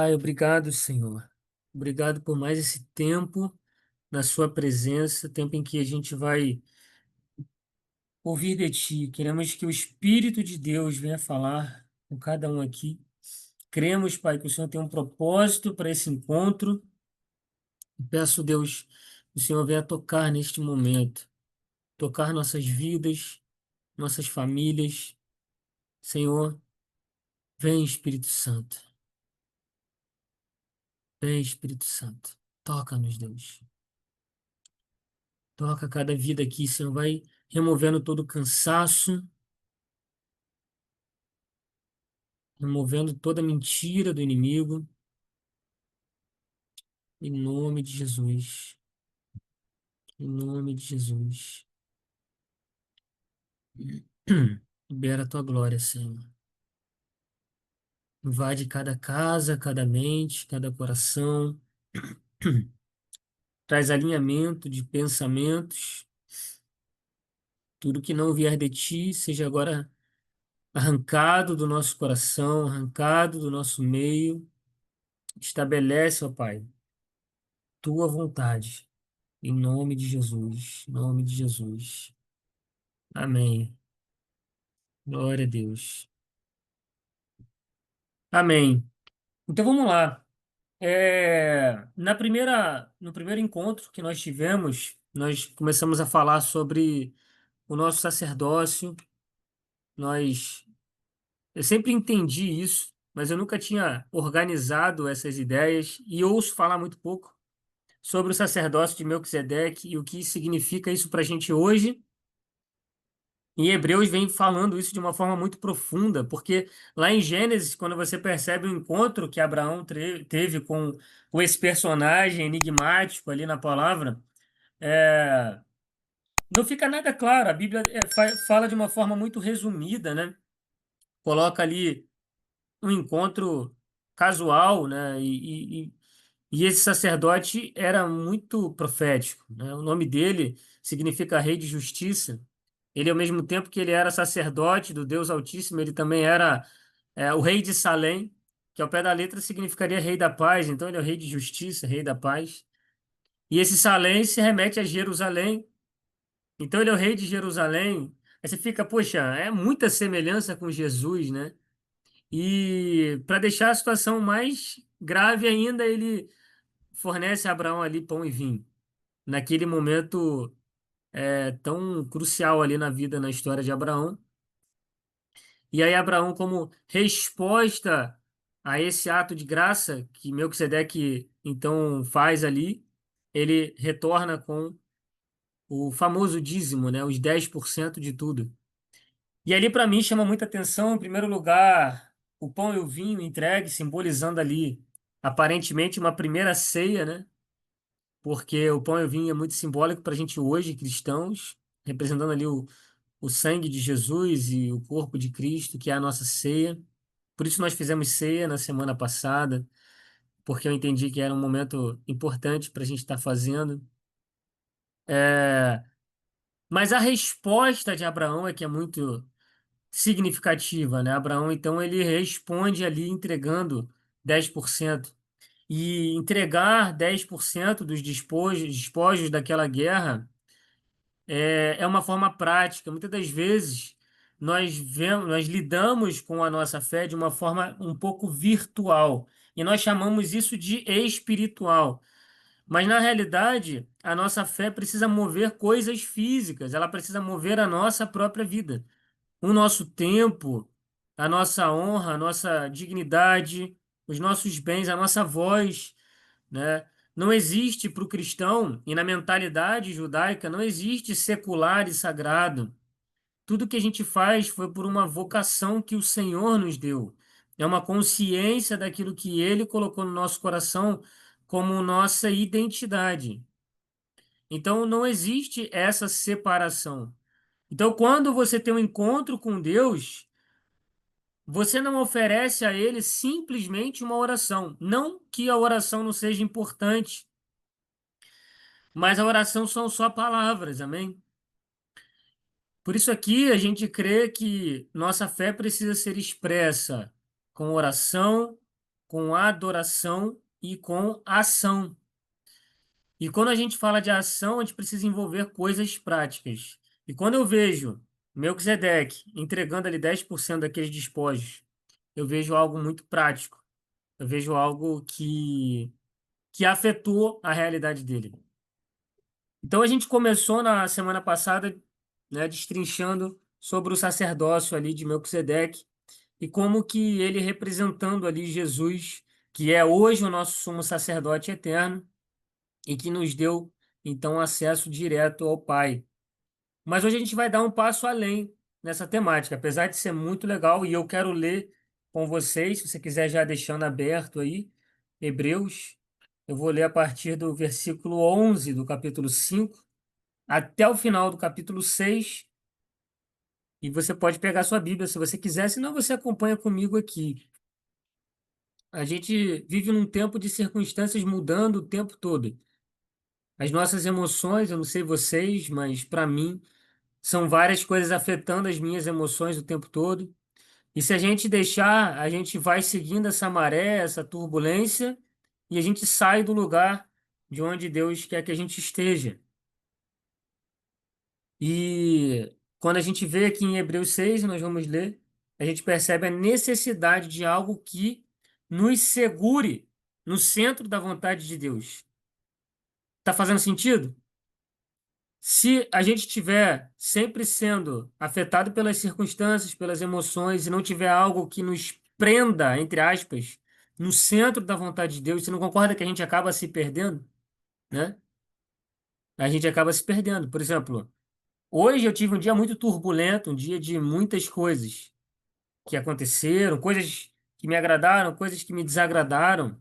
Pai, obrigado, Senhor. Obrigado por mais esse tempo na Sua presença, tempo em que a gente vai ouvir de Ti. Queremos que o Espírito de Deus venha falar com cada um aqui. Cremos, Pai, que o Senhor tem um propósito para esse encontro. E peço, Deus, que o Senhor venha tocar neste momento, tocar nossas vidas, nossas famílias. Senhor, vem, Espírito Santo. Vem, Espírito Santo. Toca-nos, Deus. Toca cada vida aqui, Senhor. Vai removendo todo o cansaço, removendo toda mentira do inimigo. Em nome de Jesus. Em nome de Jesus. Libera a tua glória, Senhor. Invade cada casa, cada mente, cada coração. Traz alinhamento de pensamentos. Tudo que não vier de ti, seja agora arrancado do nosso coração, arrancado do nosso meio. Estabelece, ó Pai, tua vontade. Em nome de Jesus. Em nome de Jesus. Amém. Glória a Deus. Amém. Então vamos lá. No primeiro encontro que nós tivemos, nós começamos a falar sobre o nosso sacerdócio. Nós, eu sempre entendi isso, mas eu nunca tinha organizado essas ideias e ouço falar muito pouco sobre o sacerdócio de Melquisedeque e o que significa isso para a gente hoje. Em Hebreus vem falando isso de uma forma muito profunda, porque lá em Gênesis, quando você percebe o encontro que Abraão teve com esse personagem enigmático ali na palavra, é, não fica nada claro. A Bíblia fala de uma forma muito resumida, né? Coloca ali um encontro casual, né? E esse sacerdote era muito profético, né? O nome dele significa Rei de Justiça. Ele, ao mesmo tempo que ele era sacerdote do Deus Altíssimo, ele também era o Rei de Salém, que ao pé da letra significaria Rei da Paz. Então, ele é o Rei de Justiça, Rei da Paz. E esse Salém se remete a Jerusalém. Então, ele é o Rei de Jerusalém. Aí você fica, poxa, é muita semelhança com Jesus, né? E para deixar a situação mais grave ainda, ele fornece a Abraão ali pão e vinho. Naquele momento tão crucial ali na vida, na história de Abraão. E aí Abraão, como resposta a esse ato de graça que Melquisedeque então faz ali, ele retorna com o famoso dízimo, né, os 10% de tudo. E ali para mim chama muita atenção, em primeiro lugar, o pão e o vinho entregue, simbolizando ali aparentemente uma primeira ceia, né? Porque o pão e o vinho é muito simbólico para a gente hoje, cristãos, representando ali o sangue de Jesus e o corpo de Cristo, que é a nossa ceia. Por isso nós fizemos ceia na semana passada, porque eu entendi que era um momento importante para a gente estar fazendo. É, Mas a resposta de Abraão é que é muito significativa, né? Abraão, então, ele responde ali entregando 10%. E entregar 10% dos despojos daquela guerra é uma forma prática. Muitas das vezes nós lidamos com a nossa fé de uma forma um pouco virtual e nós chamamos isso de espiritual. Mas na realidade, a nossa fé precisa mover coisas físicas, ela precisa mover a nossa própria vida, o nosso tempo, a nossa honra, a nossa dignidade, os nossos bens, a nossa voz, né? Não existe para o cristão, e na mentalidade judaica, não existe secular e sagrado. Tudo que a gente faz foi por uma vocação que o Senhor nos deu. É uma consciência daquilo que Ele colocou no nosso coração como nossa identidade. Então, não existe essa separação. Então, quando você tem um encontro com Deus, você não oferece a Ele simplesmente uma oração. Não que a oração não seja importante, mas a oração são só palavras, amém? Por isso aqui a gente crê que nossa fé precisa ser expressa com oração, com adoração e com ação. E quando a gente fala de ação, a gente precisa envolver coisas práticas. E quando eu vejo Melquisedeque entregando ali 10% daqueles despojos, eu vejo algo muito prático. Eu vejo algo que afetou a realidade dele. Então a gente começou na semana passada, né, destrinchando sobre o sacerdócio ali de Melquisedeque e como que ele representando ali Jesus, que é hoje o nosso sumo sacerdote eterno e que nos deu então acesso direto ao Pai. Mas hoje a gente vai dar um passo além nessa temática, apesar de ser muito legal e eu quero ler com vocês, se você quiser já deixando aberto aí, Hebreus, eu vou ler a partir do versículo 11 do capítulo 5 até o final do capítulo 6 e você pode pegar sua Bíblia se você quiser, senão você acompanha comigo aqui. A gente vive num tempo de circunstâncias mudando o tempo todo. As nossas emoções, eu não sei vocês, mas para mim são várias coisas afetando as minhas emoções o tempo todo. E se a gente deixar, a gente vai seguindo essa maré, essa turbulência, e a gente sai do lugar de onde Deus quer que a gente esteja. E quando a gente vê aqui em Hebreus 6, nós vamos ler, a gente percebe a necessidade de algo que nos segure no centro da vontade de Deus. Tá fazendo sentido? Se a gente estiver sempre sendo afetado pelas circunstâncias, pelas emoções, e não tiver algo que nos prenda, entre aspas, no centro da vontade de Deus, você não concorda que a gente acaba se perdendo, né? A gente acaba se perdendo. Por exemplo, hoje eu tive um dia muito turbulento, um dia de muitas coisas que aconteceram, coisas que me agradaram, coisas que me desagradaram,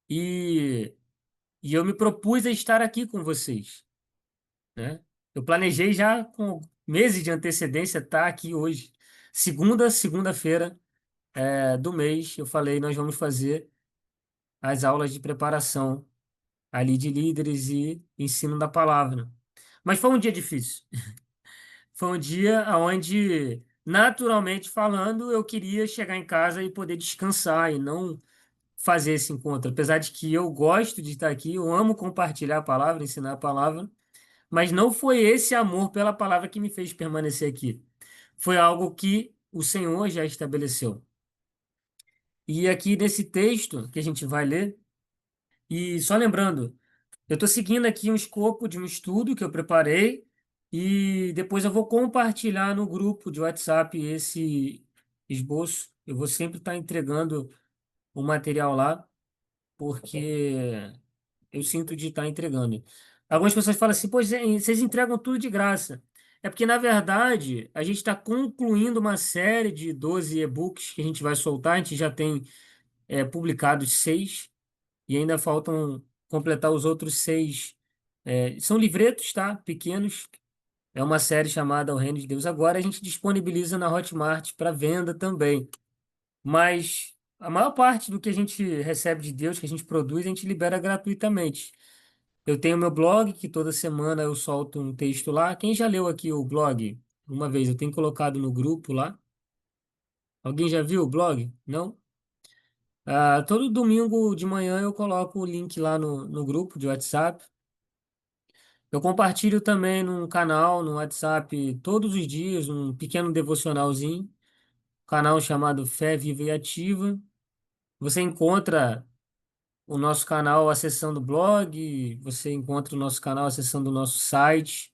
e, e eu me propus a estar aqui com vocês, né? Eu planejei já com meses de antecedência estar aqui hoje. Segunda-feira, do mês, eu falei, nós vamos fazer as aulas de preparação ali de líderes e ensino da palavra. Mas foi um dia difícil. Foi um dia onde, naturalmente falando, eu queria chegar em casa e poder descansar e não fazer esse encontro. Apesar de que eu gosto de estar aqui, eu amo compartilhar a palavra, ensinar a palavra, mas não foi esse amor pela palavra que me fez permanecer aqui. Foi algo que o Senhor já estabeleceu. E aqui nesse texto que a gente vai ler, e só lembrando, eu estou seguindo aqui um escopo de um estudo que eu preparei e depois eu vou compartilhar no grupo de WhatsApp esse esboço. Eu vou sempre estar entregando o material lá, porque eu sinto de estar entregando. Algumas pessoas falam assim, pô, vocês entregam tudo de graça. É porque, na verdade, a gente está concluindo uma série de 12 e-books que a gente vai soltar. A gente já tem publicados 6 e ainda faltam completar os outros 6. São livretos, tá? Pequenos. É uma série chamada O Reino de Deus. Agora a gente disponibiliza na Hotmart para venda também. Mas a maior parte do que a gente recebe de Deus, que a gente produz, a gente libera gratuitamente. Eu tenho meu blog, que toda semana eu solto um texto lá. Quem já leu aqui o blog? Uma vez, eu tenho colocado no grupo lá. Alguém já viu o blog? Não? Todo domingo de manhã eu coloco o link lá no grupo de WhatsApp. Eu compartilho também num canal no WhatsApp todos os dias, um pequeno devocionalzinho, canal chamado Fé Viva e Ativa. Você encontra o nosso canal acessando o blog, você encontra o nosso canal acessando o nosso site,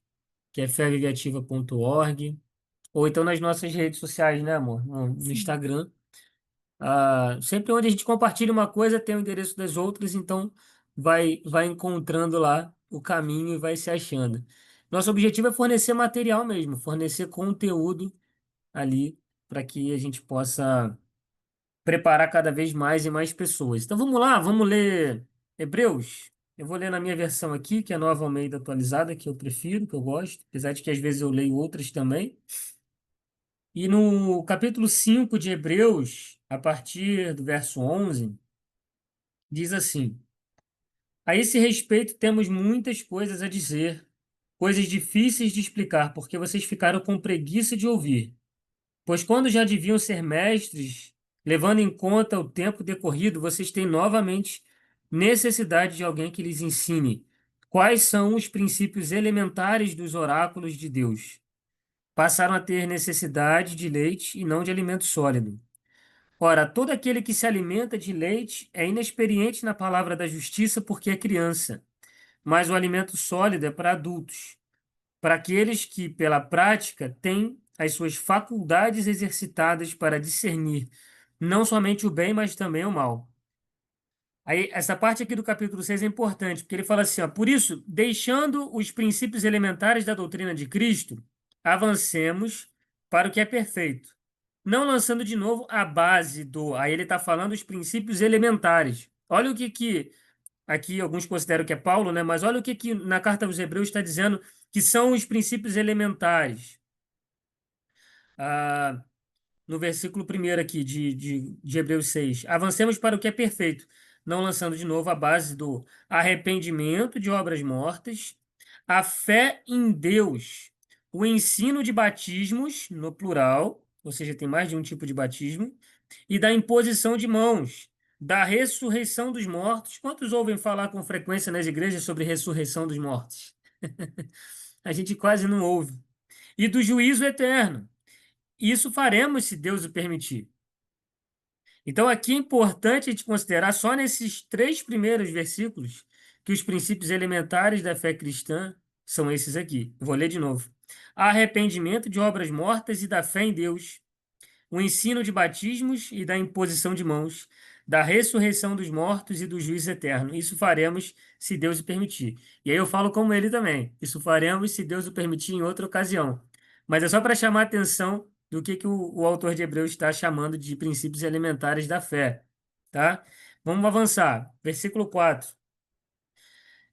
que é feviveativa.org, ou então nas nossas redes sociais, né, amor? No Instagram. Sempre onde a gente compartilha uma coisa, tem o endereço das outras, então vai encontrando lá o caminho e vai se achando. Nosso objetivo é fornecer material mesmo, fornecer conteúdo ali para que a gente possa preparar cada vez mais e mais pessoas. Então vamos lá, vamos ler Hebreus. Eu vou ler na minha versão aqui, que é a Nova Almeida atualizada, que eu prefiro, que eu gosto, apesar de que às vezes eu leio outras também. E no capítulo 5 de Hebreus, a partir do verso 11, diz assim: A esse respeito temos muitas coisas a dizer, coisas difíceis de explicar, porque vocês ficaram com preguiça de ouvir. Pois quando já deviam ser mestres, Levando em conta o tempo decorrido, vocês têm novamente necessidade de alguém que lhes ensine quais são os princípios elementares dos oráculos de Deus. Passaram a ter necessidade de leite e não de alimento sólido. Ora, todo aquele que se alimenta de leite é inexperiente na palavra da justiça porque é criança, mas o alimento sólido é para adultos, para aqueles que, pela prática, têm as suas faculdades exercitadas para discernir não somente o bem, mas também o mal. Aí, essa parte aqui do capítulo 6 é importante, porque ele fala assim, ó, por isso, deixando os princípios elementares da doutrina de Cristo, avancemos para o que é perfeito, não lançando de novo a base do. Aí ele está falando os princípios elementares. Olha o que aqui alguns consideram que é Paulo, né? Mas olha o que na carta aos Hebreus está dizendo que são os princípios elementares. Ah, no versículo primeiro aqui de Hebreus 6. Avancemos para o que é perfeito, não lançando de novo a base do arrependimento de obras mortas, a fé em Deus, o ensino de batismos, no plural, ou seja, tem mais de um tipo de batismo, e da imposição de mãos, da ressurreição dos mortos. Quantos ouvem falar com frequência nas igrejas sobre ressurreição dos mortos? A gente quase não ouve. E do juízo eterno. Isso faremos se Deus o permitir. Então, aqui é importante a gente considerar só nesses três primeiros versículos que os princípios elementares da fé cristã são esses aqui. Eu vou ler de novo. Arrependimento de obras mortas e da fé em Deus, o ensino de batismos e da imposição de mãos, da ressurreição dos mortos e do juízo eterno. Isso faremos se Deus o permitir. E aí eu falo como ele também. Isso faremos se Deus o permitir em outra ocasião. Mas é só para chamar a atenção do que o autor de Hebreus está chamando de princípios elementares da fé, tá? Vamos avançar. Versículo 4.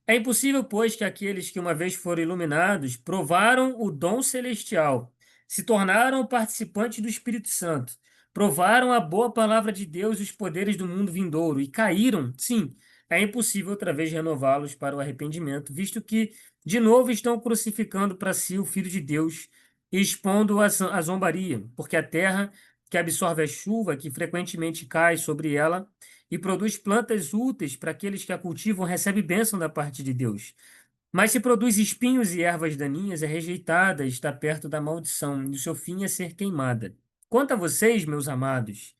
É impossível, pois, que aqueles que uma vez foram iluminados provaram o dom celestial, se tornaram participantes do Espírito Santo, provaram a boa palavra de Deus e os poderes do mundo vindouro e caíram, sim, é impossível outra vez renová-los para o arrependimento, visto que de novo estão crucificando para si o Filho de Deus e expondo-o à zombaria, porque a terra que absorve a chuva que frequentemente cai sobre ela e produz plantas úteis para aqueles que a cultivam, recebe bênção da parte de Deus. Mas se produz espinhos e ervas daninhas, é rejeitada, está perto da maldição, e o seu fim é ser queimada. Quanto a vocês, meus amados,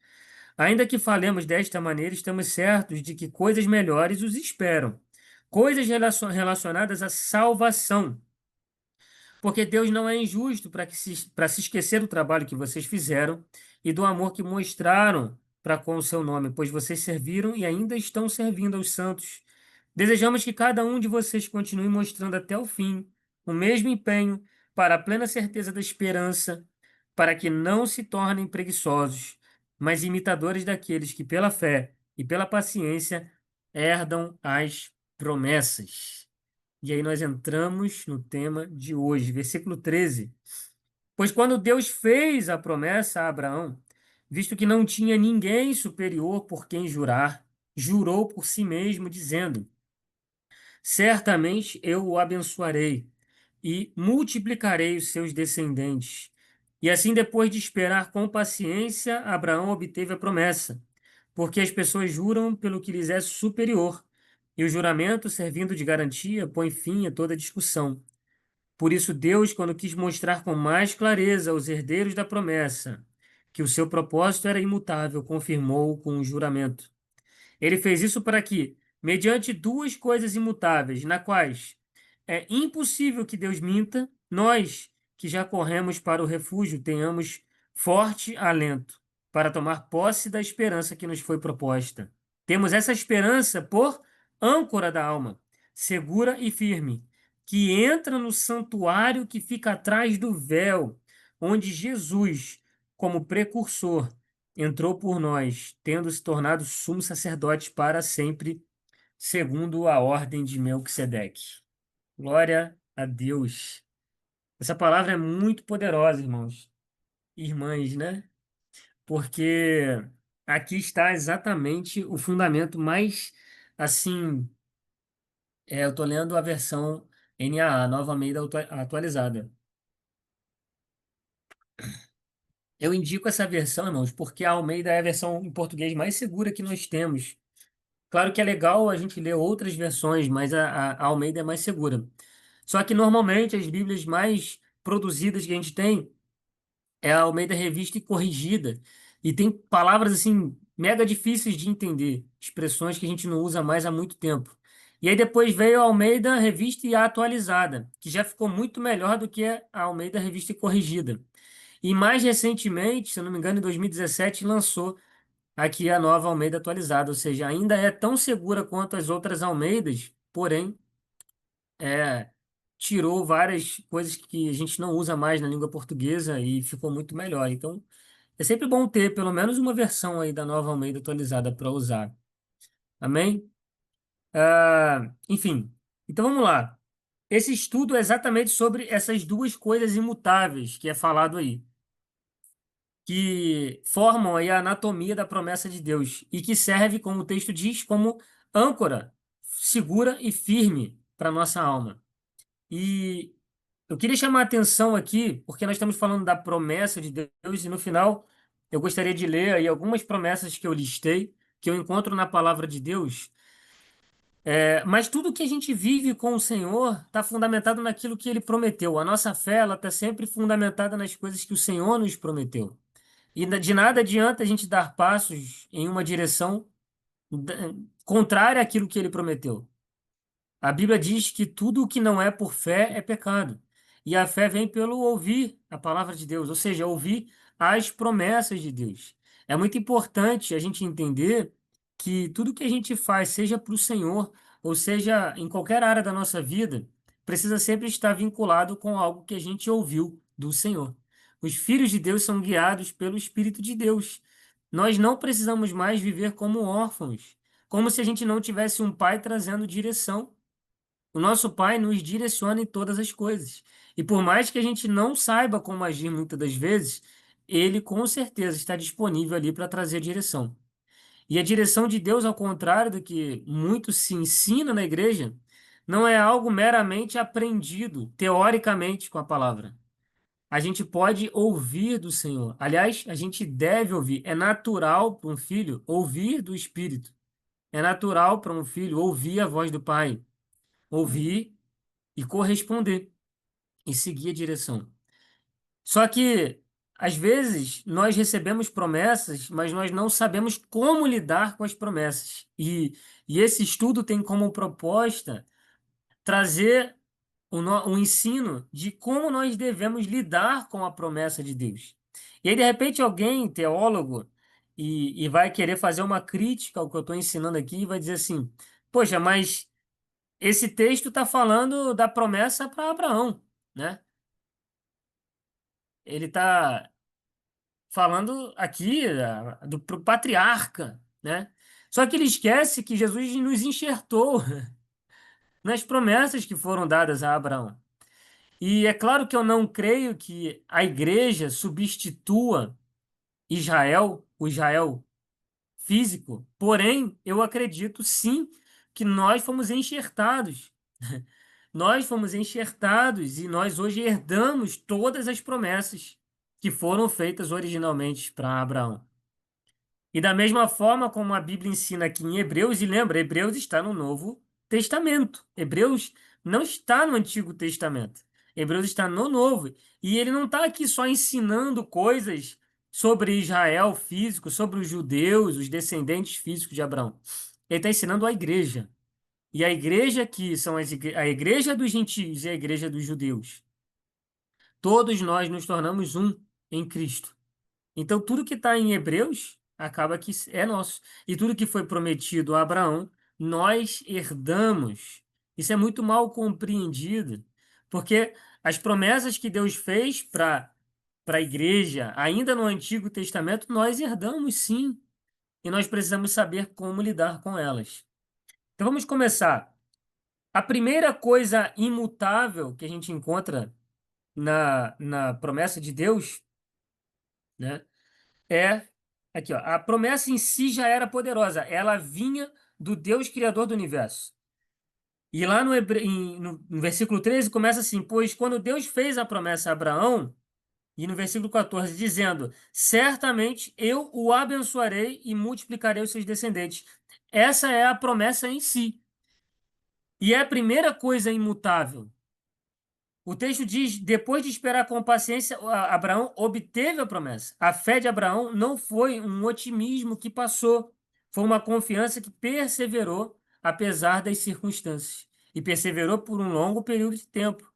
ainda que falemos desta maneira, estamos certos de que coisas melhores os esperam, coisas relacionadas à salvação. Porque Deus não é injusto para se esquecer do trabalho que vocês fizeram e do amor que mostraram para com o seu nome, pois vocês serviram e ainda estão servindo aos santos. Desejamos que cada um de vocês continue mostrando até o fim o mesmo empenho para a plena certeza da esperança, para que não se tornem preguiçosos, mas imitadores daqueles que, pela fé e pela paciência, herdam as promessas. E aí nós entramos no tema de hoje, versículo 13. Pois quando Deus fez a promessa a Abraão, visto que não tinha ninguém superior por quem jurar, jurou por si mesmo, dizendo: Certamente eu o abençoarei e multiplicarei os seus descendentes. E assim, depois de esperar com paciência, Abraão obteve a promessa, porque as pessoas juram pelo que lhes é superior, e o juramento, servindo de garantia, põe fim a toda discussão. Por isso, Deus, quando quis mostrar com mais clareza aos herdeiros da promessa que o seu propósito era imutável, confirmou com um juramento. Ele fez isso para que, mediante duas coisas imutáveis, na quais é impossível que Deus minta, nós, que já corremos para o refúgio, tenhamos forte alento para tomar posse da esperança que nos foi proposta. Temos essa esperança por âncora da alma, segura e firme, que entra no santuário que fica atrás do véu, onde Jesus, como precursor, entrou por nós, tendo se tornado sumo sacerdote para sempre, segundo a ordem de Melquisedeque. Glória a Deus. Essa palavra é muito poderosa, irmãos e irmãs, né? Porque aqui está exatamente o fundamento mais, assim, eu estou lendo a versão NAA, Nova Almeida Atualizada. Eu indico essa versão, irmãos, porque a Almeida é a versão em português mais segura que nós temos. Claro que é legal a gente ler outras versões, mas a Almeida é mais segura. Só que normalmente as Bíblias mais produzidas que a gente tem é a Almeida Revista e Corrigida. E tem palavras assim mega difíceis de entender, expressões que a gente não usa mais há muito tempo. E aí depois veio a Almeida Revista e Atualizada, que já ficou muito melhor do que a Almeida Revista e Corrigida. E mais recentemente, se eu não me engano, em 2017, lançou aqui a nova Almeida atualizada, ou seja, ainda é tão segura quanto as outras Almeidas, porém, é, tirou várias coisas que a gente não usa mais na língua portuguesa e ficou muito melhor. Então, é sempre bom ter pelo menos uma versão aí da nova Almeida atualizada para usar. Amém? Enfim, então vamos lá. Esse estudo é exatamente sobre essas duas coisas imutáveis que é falado aí, que formam aí a anatomia da promessa de Deus e que serve, como o texto diz, como âncora segura e firme para nossa alma. E eu queria chamar a atenção aqui, porque nós estamos falando da promessa de Deus e no final eu gostaria de ler aí algumas promessas que eu listei, que eu encontro na palavra de Deus. Mas tudo que a gente vive com o Senhor está fundamentado naquilo que Ele prometeu. A nossa fé, ela está sempre fundamentada nas coisas que o Senhor nos prometeu. E de nada adianta a gente dar passos em uma direção da- contrária àquilo que ele prometeu. A Bíblia diz que tudo o que não é por fé é pecado. E a fé vem pelo ouvir a palavra de Deus, ou seja, ouvir as promessas de Deus. É muito importante a gente entender que tudo que a gente faz, seja para o Senhor, ou seja em qualquer área da nossa vida, precisa sempre estar vinculado com algo que a gente ouviu do Senhor. Os filhos de Deus são guiados pelo Espírito de Deus. Nós não precisamos mais viver como órfãos, como se a gente não tivesse um pai trazendo direção. O nosso Pai nos direciona em todas as coisas. E por mais que a gente não saiba como agir muitas das vezes, Ele com certeza está disponível ali para trazer a direção. E a direção de Deus, ao contrário do que muito se ensina na igreja, não é algo meramente aprendido teoricamente com a palavra. A gente pode ouvir do Senhor. Aliás, a gente deve ouvir. É natural para um filho ouvir do Espírito. É natural para um filho ouvir a voz do Pai. Ouvir e corresponder e seguir a direção. Só que, às vezes, nós recebemos promessas, mas nós não sabemos como lidar com as promessas. E esse estudo tem como proposta trazer um ensino de como nós devemos lidar com a promessa de Deus. E aí, de repente, alguém, teólogo, e vai querer fazer uma crítica ao que eu estou ensinando aqui e vai dizer assim: poxa, mas esse texto está falando da promessa para Abraão, né? Ele está falando aqui pro patriarca, né? Só que ele esquece que Jesus nos enxertou nas promessas que foram dadas a Abraão. E é claro que eu não creio que a igreja substitua Israel, o Israel físico, porém, eu acredito sim que nós fomos enxertados. Nós fomos enxertados e nós hoje herdamos todas as promessas que foram feitas originalmente para Abraão. E da mesma forma como a Bíblia ensina aqui em Hebreus, e lembra, Hebreus está no Novo Testamento. Hebreus não está no Antigo Testamento. Hebreus está no Novo. E ele não está aqui só ensinando coisas sobre Israel físico, sobre os judeus, os descendentes físicos de Abraão. Ele está ensinando a igreja. E a igreja aqui são a igreja dos gentios e a igreja dos judeus. Todos nós nos tornamos um em Cristo. Então, tudo que está em Hebreus acaba que é nosso. E tudo que foi prometido a Abraão, nós herdamos. Isso é muito mal compreendido, porque as promessas que Deus fez para a igreja, ainda no Antigo Testamento, nós herdamos sim. E nós precisamos saber como lidar com elas. Então, vamos começar. A primeira coisa imutável que a gente encontra na promessa de Deus, né? É aqui, ó, a promessa em si já era poderosa, ela vinha do Deus criador do universo. E lá no versículo 13 começa assim: pois quando Deus fez a promessa a Abraão, E no versículo 14, dizendo: certamente eu o abençoarei e multiplicarei os seus descendentes. Essa é a promessa em si. E é a primeira coisa imutável. O texto diz: depois de esperar com paciência, Abraão obteve a promessa. A fé de Abraão não foi um otimismo que passou, foi uma confiança que perseverou apesar das circunstâncias. E perseverou por um longo período de tempo.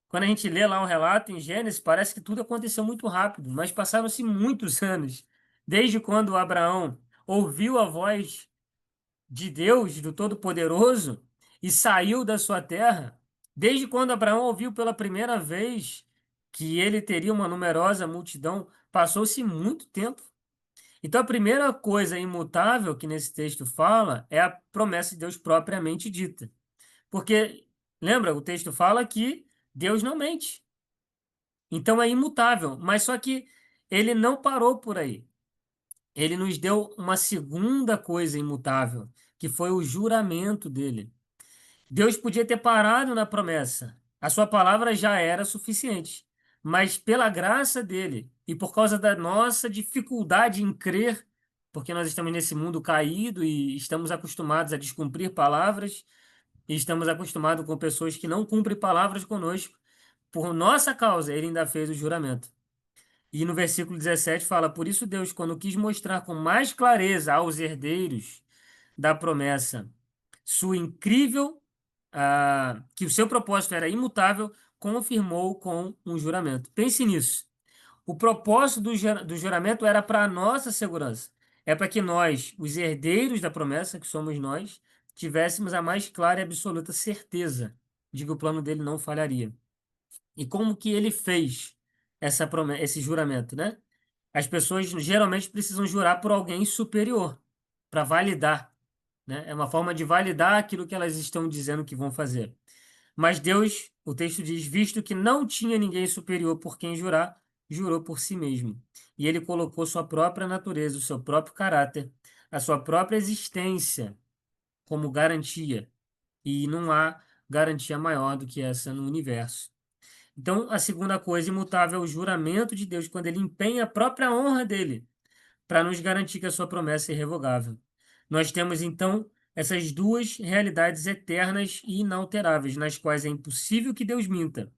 Quando a gente lê lá um relato em Gênesis, parece que tudo aconteceu muito rápido, mas passaram-se muitos anos. Desde quando Abraão ouviu a voz de Deus, do Todo-Poderoso, e saiu da sua terra, desde quando Abraão ouviu pela primeira vez que ele teria uma numerosa multidão, passou-se muito tempo. Então, a primeira coisa imutável que nesse texto fala é a promessa de Deus propriamente dita. Porque, lembra, o texto fala que Deus não mente. Então, é imutável. Mas só que ele não parou por aí. Ele nos deu uma segunda coisa imutável, que foi o juramento dele. Deus podia ter parado na promessa. A sua palavra já era suficiente. Mas pela graça dele e por causa da nossa dificuldade em crer, porque nós estamos nesse mundo caído e estamos acostumados a descumprir palavras, e estamos acostumados com pessoas que não cumprem palavras conosco, por nossa causa, ele ainda fez o juramento. E no versículo 17 fala: por isso Deus, quando quis mostrar com mais clareza aos herdeiros da promessa sua incrível, que o seu propósito era imutável, confirmou com um juramento. Pense nisso. O propósito do juramento era para a nossa segurança. É para que nós, os herdeiros da promessa, que somos nós, tivéssemos a mais clara e absoluta certeza de que o plano dele não falharia. E como que ele fez essa promessa, esse juramento, né? As pessoas geralmente precisam jurar por alguém superior para validar, né? É uma forma de validar aquilo que elas estão dizendo que vão fazer. Mas Deus, o texto diz, visto que não tinha ninguém superior por quem jurar, jurou por si mesmo. E ele colocou sua própria natureza, o seu próprio caráter, a sua própria existência como garantia. E não há garantia maior do que essa no universo. Então, a segunda coisa imutável é o juramento de Deus, quando ele empenha a própria honra dele para nos garantir que a sua promessa é irrevogável. Nós temos, então, essas duas realidades eternas e inalteráveis, nas quais é impossível que Deus minta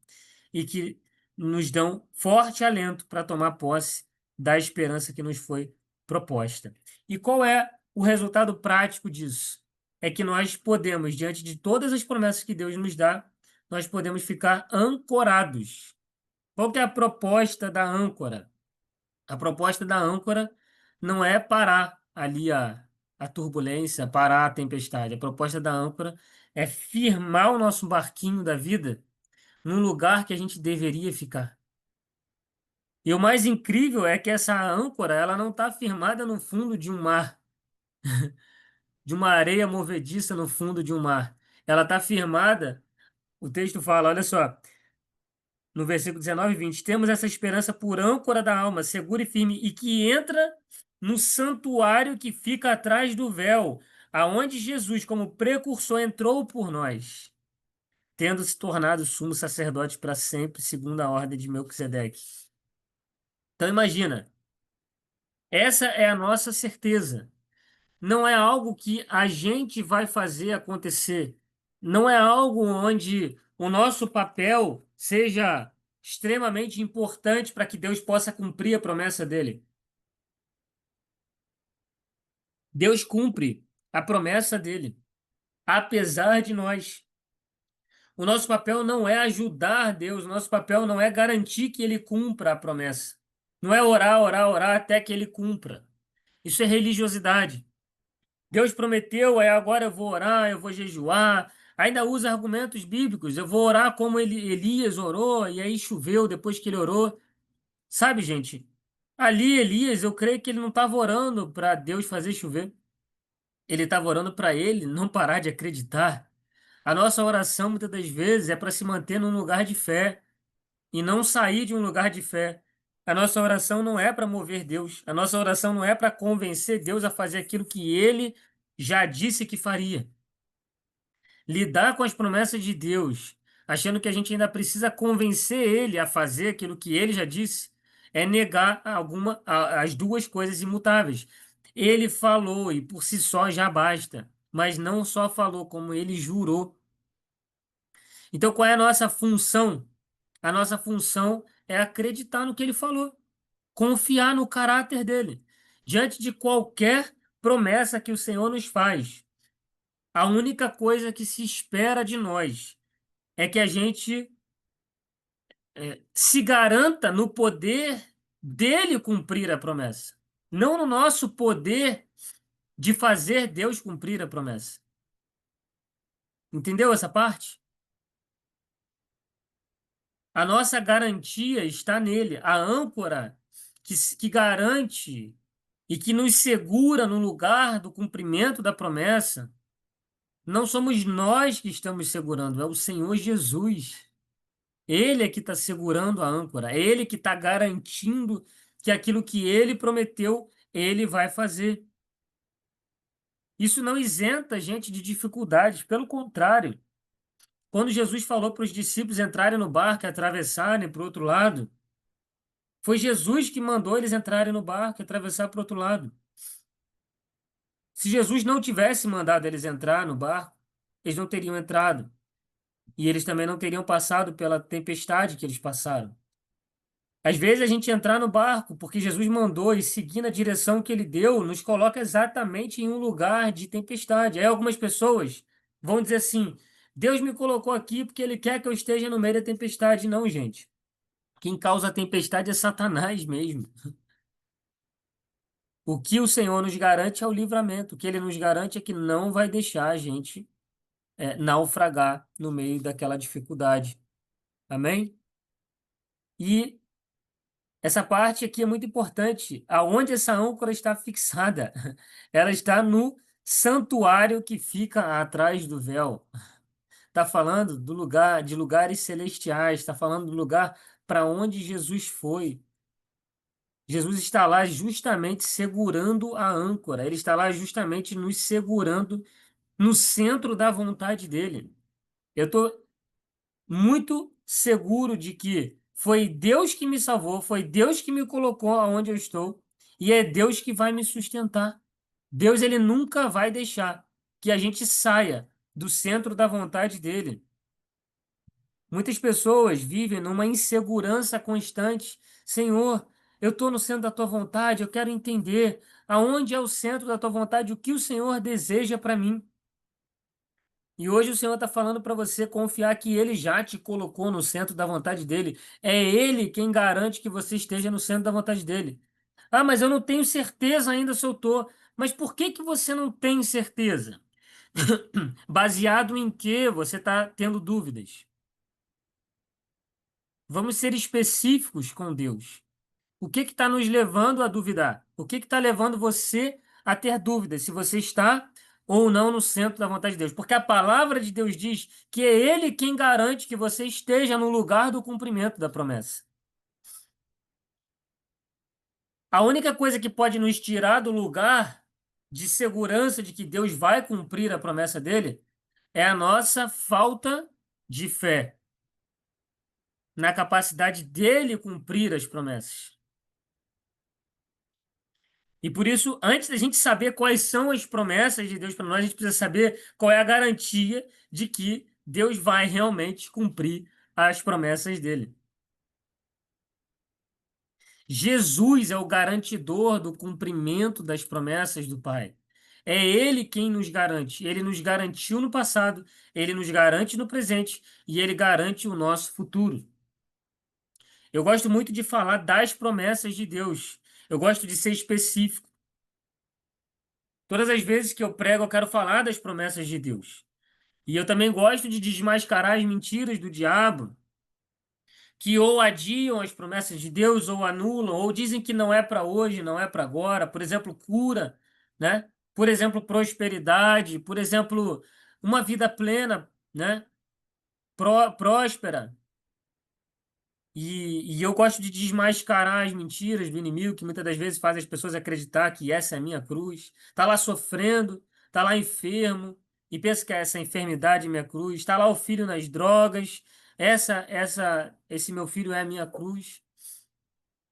e que nos dão forte alento para tomar posse da esperança que nos foi proposta. E qual é o resultado prático disso? É que nós podemos, diante de todas as promessas que Deus nos dá, nós podemos ficar ancorados. Qual que é a proposta da âncora? A proposta da âncora não é parar ali a turbulência, parar a tempestade. A proposta da âncora é firmar o nosso barquinho da vida num lugar que a gente deveria ficar. E o mais incrível é que essa âncora, ela não está firmada no fundo de um mar, de uma areia movediça no fundo de um mar. Ela está firmada, o texto fala, olha só, no versículo 19 e 20, temos essa esperança por âncora da alma, segura e firme, e que entra no santuário que fica atrás do véu, aonde Jesus, como precursor, entrou por nós, tendo se tornado sumo sacerdote para sempre, segundo a ordem de Melquisedeque. Então imagina, essa é a nossa certeza. Não é algo que a gente vai fazer acontecer. Não é algo onde o nosso papel seja extremamente importante para que Deus possa cumprir a promessa dele. Deus cumpre a promessa dele, apesar de nós. O nosso papel não é ajudar Deus, o nosso papel não é garantir que ele cumpra a promessa. Não é orar, orar, orar até que ele cumpra. Isso é religiosidade. Deus prometeu, aí agora eu vou orar, eu vou jejuar. Ainda usa argumentos bíblicos. Eu vou orar como Elias orou, e aí choveu depois que ele orou. Sabe, gente? Ali, Elias, eu creio que ele não estava orando para Deus fazer chover. Ele estava orando para ele não parar de acreditar. A nossa oração, muitas das vezes, é para se manter num lugar de fé e não sair de um lugar de fé. A nossa oração não é para mover Deus. A nossa oração não é para convencer Deus a fazer aquilo que ele já disse que faria. Lidar com as promessas de Deus, achando que a gente ainda precisa convencer ele a fazer aquilo que ele já disse, é negar as duas coisas imutáveis. Ele falou e por si só já basta, mas não só falou, como ele jurou. Então, qual é a nossa função? A nossa função é acreditar no que ele falou, confiar no caráter dele. Diante de qualquer promessa que o Senhor nos faz, a única coisa que se espera de nós é que a gente se garanta no poder dele cumprir a promessa, não no nosso poder de fazer Deus cumprir a promessa. Entendeu essa parte? A nossa garantia está nele, a âncora que garante e que nos segura no lugar do cumprimento da promessa. Não somos nós que estamos segurando, é o Senhor Jesus. Ele é que está segurando a âncora, é ele que está garantindo que aquilo que ele prometeu, ele vai fazer. Isso não isenta a gente de dificuldades, pelo contrário. Quando Jesus falou para os discípulos entrarem no barco e atravessarem para o outro lado, foi Jesus que mandou eles entrarem no barco e atravessar para o outro lado. Se Jesus não tivesse mandado eles entrar no barco, eles não teriam entrado. E eles também não teriam passado pela tempestade que eles passaram. Às vezes a gente entrar no barco porque Jesus mandou e seguir na direção que ele deu, nos coloca exatamente em um lugar de tempestade. Aí algumas pessoas vão dizer assim: Deus me colocou aqui porque ele quer que eu esteja no meio da tempestade. Não, gente. Quem causa a tempestade é Satanás mesmo. O que o Senhor nos garante é o livramento. O que ele nos garante é que não vai deixar a gente naufragar no meio daquela dificuldade. Amém? E essa parte aqui é muito importante. Aonde essa âncora está fixada? Ela está no santuário que fica atrás do véu. Está falando do lugar, de lugares celestiais, está falando do lugar para onde Jesus foi. Jesus está lá justamente segurando a âncora. Ele está lá justamente nos segurando no centro da vontade dele. Eu estou muito seguro de que foi Deus que me salvou, foi Deus que me colocou aonde eu estou, e é Deus que vai me sustentar. Deus, ele nunca vai deixar que a gente saia do centro da vontade dele. Muitas pessoas vivem numa insegurança constante. Senhor, eu estou no centro da tua vontade, eu quero entender aonde é o centro da tua vontade, o que o Senhor deseja para mim. E hoje o Senhor está falando para você confiar que Ele já te colocou no centro da vontade dele. É Ele quem garante que você esteja no centro da vontade dele. Ah, mas eu não tenho certeza ainda se eu estou. Mas por que que você não tem certeza? Baseado em que você está tendo dúvidas? Vamos ser específicos com Deus. O que está nos levando a duvidar? O que está levando você a ter dúvidas se você está ou não no centro da vontade de Deus? Porque a palavra de Deus diz que é Ele quem garante que você esteja no lugar do cumprimento da promessa. A única coisa que pode nos tirar do lugar de segurança de que Deus vai cumprir a promessa dele é a nossa falta de fé na capacidade dele cumprir as promessas. E por isso, antes da gente saber quais são as promessas de Deus para nós, a gente precisa saber qual é a garantia de que Deus vai realmente cumprir as promessas dele. Jesus é o garantidor do cumprimento das promessas do Pai. É Ele quem nos garante. Ele nos garantiu no passado, Ele nos garante no presente e Ele garante o nosso futuro. Eu gosto muito de falar das promessas de Deus. Eu gosto de ser específico. Todas as vezes que eu prego, eu quero falar das promessas de Deus. E eu também gosto de desmascarar as mentiras do diabo, que ou adiam as promessas de Deus, ou anulam, ou dizem que não é para hoje, não é para agora. Por exemplo, cura, né? Por exemplo, prosperidade, por exemplo, uma vida plena, né? Próspera. E eu gosto de desmascarar as mentiras do inimigo, que muitas das vezes faz as pessoas acreditar que essa é a minha cruz. Está lá sofrendo, está lá enfermo, e pensa que essa enfermidade é minha cruz. Está lá o filho nas drogas, esse meu filho é a minha cruz.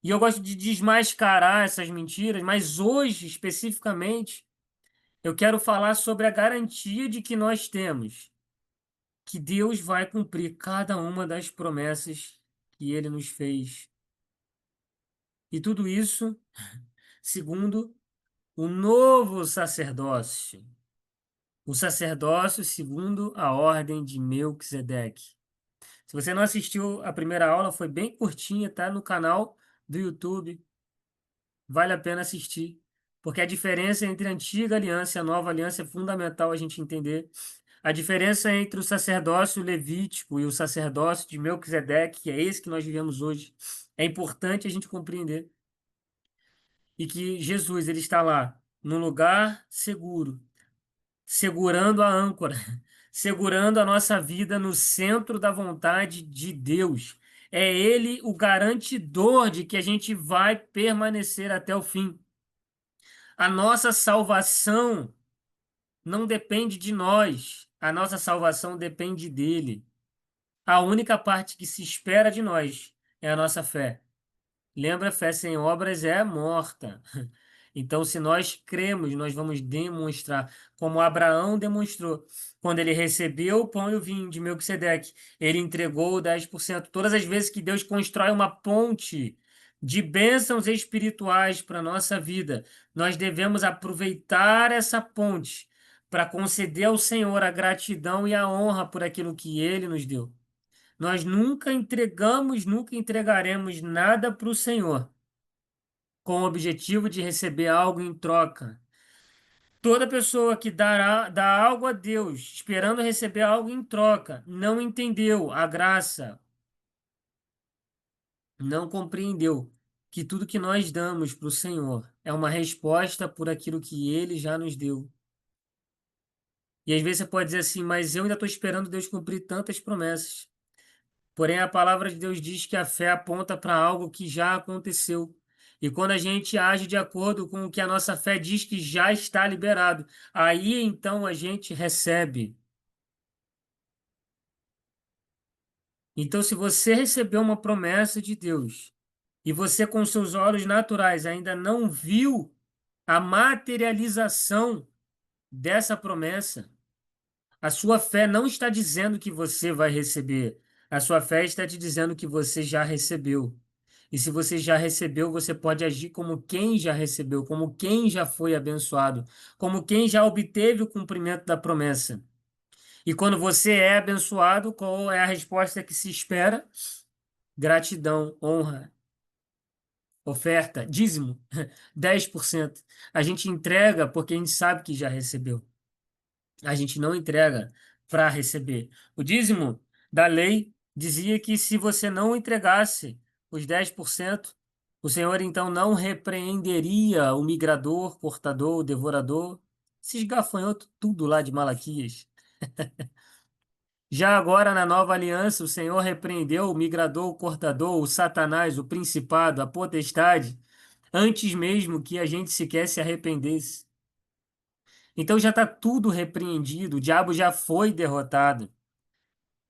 E eu gosto de desmascarar essas mentiras, mas hoje, especificamente, eu quero falar sobre a garantia de que nós temos, que Deus vai cumprir cada uma das promessas que ele nos fez. E tudo isso segundo o novo sacerdócio, o sacerdócio segundo a ordem de Melquisedeque. Se você não assistiu a primeira aula, foi bem curtinha, tá no canal do YouTube. Vale a pena assistir, porque a diferença entre a antiga aliança e a nova aliança é fundamental a gente entender. A diferença entre o sacerdócio levítico e o sacerdócio de Melquisedeque, que é esse que nós vivemos hoje, é importante a gente compreender. E que Jesus ele está lá, num lugar seguro, segurando a âncora, segurando a nossa vida no centro da vontade de Deus. É Ele o garantidor de que a gente vai permanecer até o fim. A nossa salvação não depende de nós, a nossa salvação depende dele. A única parte que se espera de nós é a nossa fé. Lembra, fé sem obras é morta. Então, se nós cremos, nós vamos demonstrar, como Abraão demonstrou. Quando ele recebeu o pão e o vinho de Melquisedeque, ele entregou o 10%. Todas as vezes que Deus constrói uma ponte de bênçãos espirituais para a nossa vida, nós devemos aproveitar essa ponte para conceder ao Senhor a gratidão e a honra por aquilo que ele nos deu. Nós nunca entregamos, nunca entregaremos nada para o Senhor com o objetivo de receber algo em troca. Toda pessoa que dá algo a Deus, esperando receber algo em troca, não entendeu a graça, não compreendeu que tudo que nós damos para o Senhor é uma resposta por aquilo que Ele já nos deu. E às vezes você pode dizer assim, mas eu ainda estou esperando Deus cumprir tantas promessas. Porém, a palavra de Deus diz que a fé aponta para algo que já aconteceu. E quando a gente age de acordo com o que a nossa fé diz que já está liberado, aí então a gente recebe. Então, se você recebeu uma promessa de Deus e você com seus olhos naturais ainda não viu a materialização dessa promessa, a sua fé não está dizendo que você vai receber. A sua fé está te dizendo que você já recebeu. E se você já recebeu, você pode agir como quem já recebeu, como quem já foi abençoado, como quem já obteve o cumprimento da promessa. E quando você é abençoado, qual é a resposta que se espera? Gratidão, honra, oferta, dízimo, 10%. A gente entrega porque a gente sabe que já recebeu. A gente não entrega para receber. O dízimo da lei dizia que se você não entregasse os 10%, o Senhor então não repreenderia o migrador, cortador, o devorador, esses gafanhotos tudo lá de Malaquias. Já agora, na nova aliança, o Senhor repreendeu o migrador, o cortador, o Satanás, o principado, a potestade, antes mesmo que a gente sequer se arrependesse. Então já está tudo repreendido, o diabo já foi derrotado.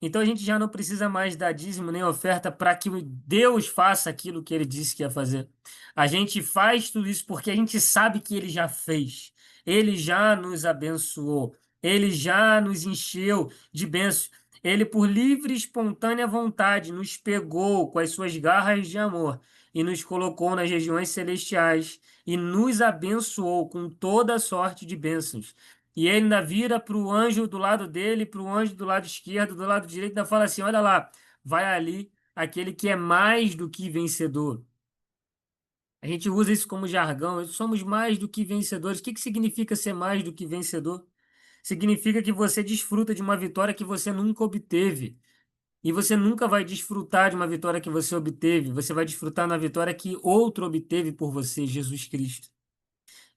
Então a gente já não precisa mais dar dízimo nem oferta para que Deus faça aquilo que ele disse que ia fazer. A gente faz tudo isso porque a gente sabe que ele já fez. Ele já nos abençoou. Ele já nos encheu de bênçãos. Ele, por livre e espontânea vontade, nos pegou com as suas garras de amor e nos colocou nas regiões celestiais e nos abençoou com toda sorte de bênçãos. E ele ainda vira para o anjo do lado dele, para o anjo do lado esquerdo, do lado direito, ainda fala assim: olha lá, vai ali aquele que é mais do que vencedor. A gente usa isso como jargão, somos mais do que vencedores. O que que significa ser mais do que vencedor? Significa que você desfruta de uma vitória que você nunca obteve. E você nunca vai desfrutar de uma vitória que você obteve. Você vai desfrutar na vitória que outro obteve por você, Jesus Cristo.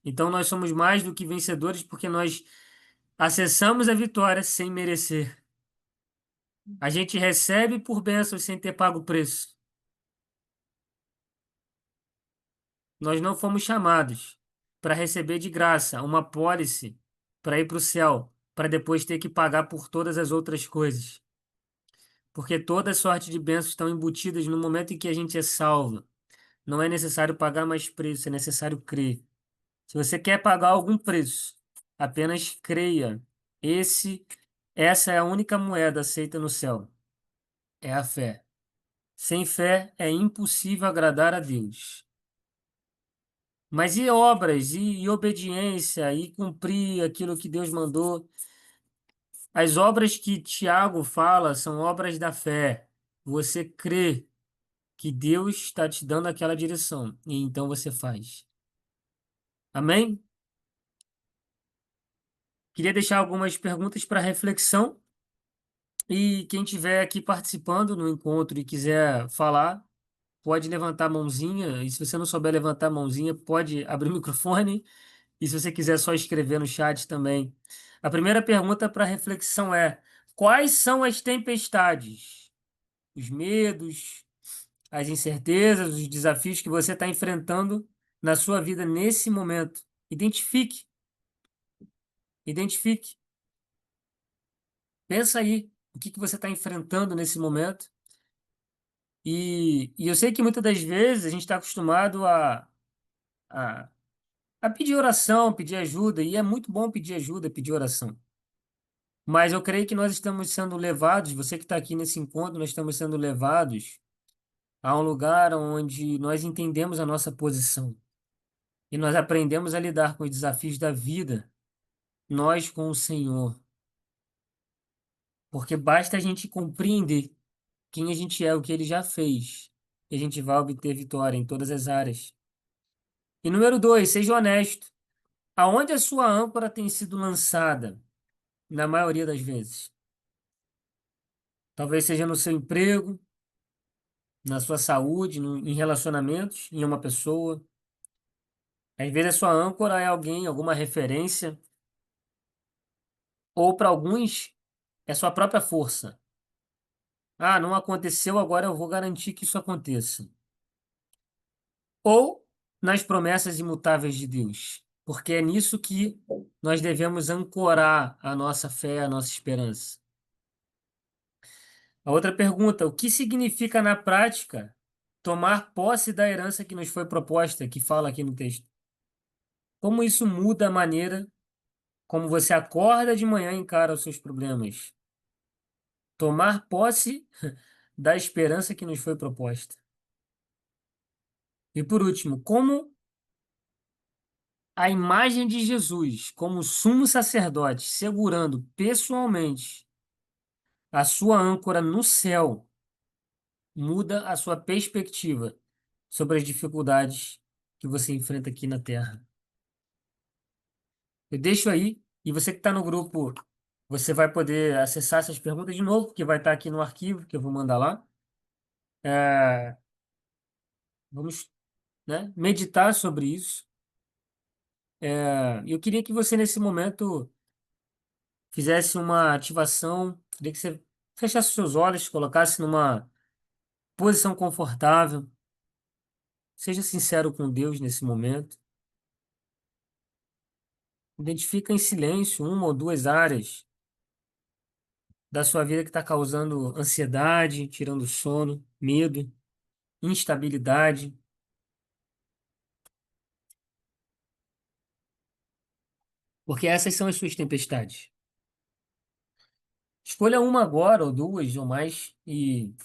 Então nós somos mais do que vencedores porque nós acessamos a vitória sem merecer. A gente recebe por bênçãos sem ter pago o preço. Nós não fomos chamados para receber de graça uma pólice para ir para o céu, para depois ter que pagar por todas as outras coisas. Porque toda sorte de bênçãos estão embutidas no momento em que a gente é salvo. Não é necessário pagar mais preço, é necessário crer. Se você quer pagar algum preço, apenas creia. Esse, essa é a única moeda aceita no céu, é a fé. Sem fé é impossível agradar a Deus. Mas e obras, e obediência, e cumprir aquilo que Deus mandou? As obras que Tiago fala são obras da fé. Você crê que Deus está te dando aquela direção, e então você faz. Amém? Queria deixar algumas perguntas para reflexão. E quem estiver aqui participando no encontro e quiser falar, pode levantar a mãozinha. E se você não souber levantar a mãozinha, pode abrir o microfone. E se você quiser só escrever no chat também. A primeira pergunta para reflexão é: quais são as tempestades, os medos, as incertezas, os desafios que você está enfrentando na sua vida nesse momento? Identifique, identifique. Pensa aí o que você está enfrentando nesse momento. E eu sei que muitas das vezes a gente está acostumado a, a pedir oração, pedir ajuda, e é muito bom pedir ajuda, pedir oração. Mas eu creio que nós estamos sendo levados, você que está aqui nesse encontro, nós estamos sendo levados a um lugar onde nós entendemos a nossa posição e nós aprendemos a lidar com os desafios da vida, nós com o Senhor. Porque basta a gente compreender quem a gente é, o que Ele já fez, e a gente vai obter vitória em todas as áreas. E número dois, seja honesto. Aonde a sua âncora tem sido lançada, na maioria das vezes? Talvez seja no seu emprego, na sua saúde, em relacionamentos, em uma pessoa. Às vezes a sua âncora é alguém, alguma referência, ou para alguns é sua própria força. Ah, não aconteceu, agora eu vou garantir que isso aconteça. Ou nas promessas imutáveis de Deus, porque é nisso que nós devemos ancorar a nossa fé, a nossa esperança. A outra pergunta: o que significa na prática tomar posse da herança que nos foi proposta, que fala aqui no texto? Como isso muda a maneira como você acorda de manhã e encara os seus problemas? Tomar posse da esperança que nos foi proposta. E por último, como a imagem de Jesus, como sumo sacerdote, segurando pessoalmente a sua âncora no céu, muda a sua perspectiva sobre as dificuldades que você enfrenta aqui na Terra. Eu deixo aí, e você que está no grupo, você vai poder acessar essas perguntas de novo, porque vai estar aqui no arquivo que eu vou mandar lá. É, vamos, né, meditar sobre isso. Eu queria que você, nesse momento, fizesse uma ativação, queria que você fechasse seus olhos, colocasse numa posição confortável, seja sincero com Deus nesse momento. Identifica em silêncio uma ou duas áreas da sua vida que está causando ansiedade, tirando sono, medo, instabilidade, porque essas são as suas tempestades. Escolha uma agora, ou duas, ou mais, e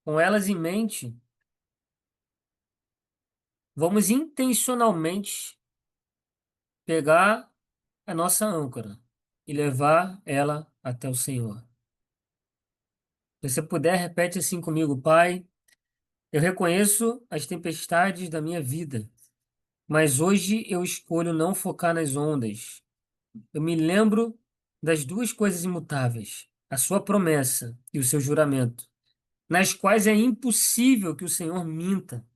com elas em mente, vamos intencionalmente pegar a nossa âncora e levar ela até o Senhor. Se você puder, repete assim comigo: Pai, eu reconheço as tempestades da minha vida, mas hoje eu escolho não focar nas ondas. Eu me lembro das duas coisas imutáveis, a sua promessa e o seu juramento, nas quais é impossível que o Senhor minta.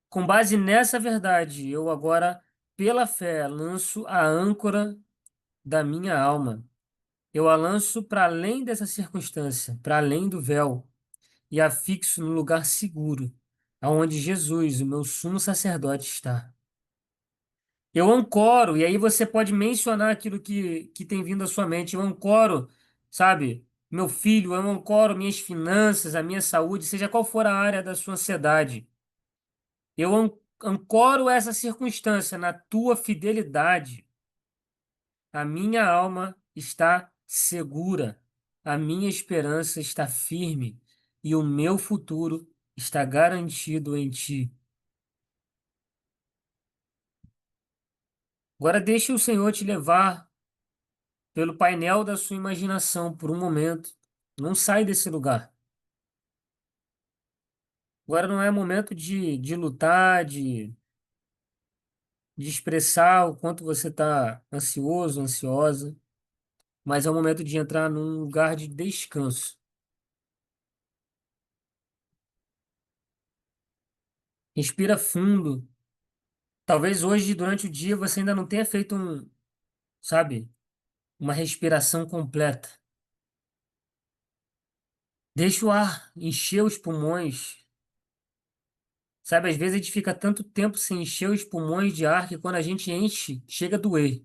Com base nessa verdade, eu agora, pela fé, lanço a âncora da minha alma. Eu a lanço para além dessa circunstância, para além do véu, e a fixo no lugar seguro, aonde Jesus, o meu sumo sacerdote, está. Eu ancoro, e aí você pode mencionar aquilo que tem vindo à sua mente. Eu ancoro, sabe? meu filho, eu ancoro minhas finanças, a minha saúde, seja qual for a área da sua ansiedade. Eu ancoro essa circunstância na tua fidelidade. A minha alma está segura, a minha esperança está firme e o meu futuro está garantido em ti. Agora deixe o Senhor te levar pelo painel da sua imaginação por um momento. Não sai desse lugar. Agora não é momento de lutar, de expressar o quanto você está ansioso, ansiosa, mas é o momento de entrar num lugar de descanso. Respira fundo. Talvez hoje, durante o dia, você ainda não tenha feito sabe, uma respiração completa. Deixa o ar encher os pulmões. Sabe, às vezes a gente fica tanto tempo sem encher os pulmões de ar que quando a gente enche, chega a doer.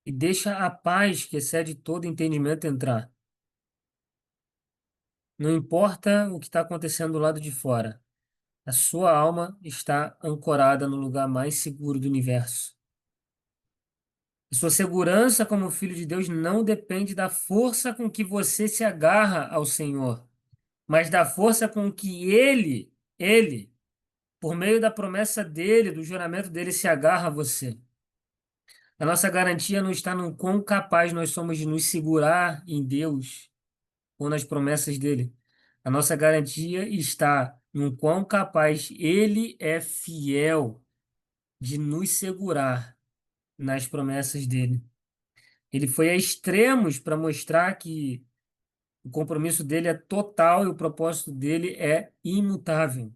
E deixa a paz que excede todo entendimento entrar. Não importa o que está acontecendo do lado de fora, a sua alma está ancorada no lugar mais seguro do universo. E sua segurança como filho de Deus não depende da força com que você se agarra ao Senhor, mas da força com que Ele, por meio da promessa dele, do juramento dele, se agarra a você. A nossa garantia não está no quão capaz nós somos de nos segurar em Deus ou nas promessas dele. A nossa garantia está no quão capaz ele é fiel de nos segurar nas promessas dele. Ele foi a extremos para mostrar que o compromisso dele é total e o propósito dele é imutável.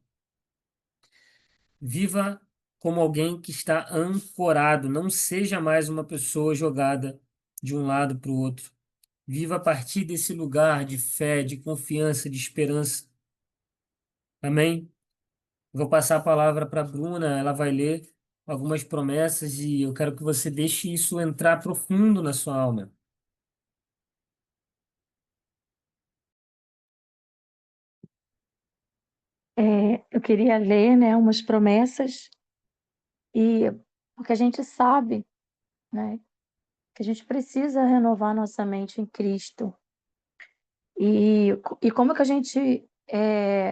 Viva como alguém que está ancorado, não seja mais uma pessoa jogada de um lado para o outro. Viva a partir desse lugar de fé, de confiança, de esperança. Amém? Vou passar a palavra para a Bruna, ela vai ler algumas promessas e eu quero que você deixe isso entrar profundo na sua alma. Eu queria ler, né, umas promessas e porque a gente sabe, né, que a gente precisa renovar nossa mente em Cristo. E como que a gente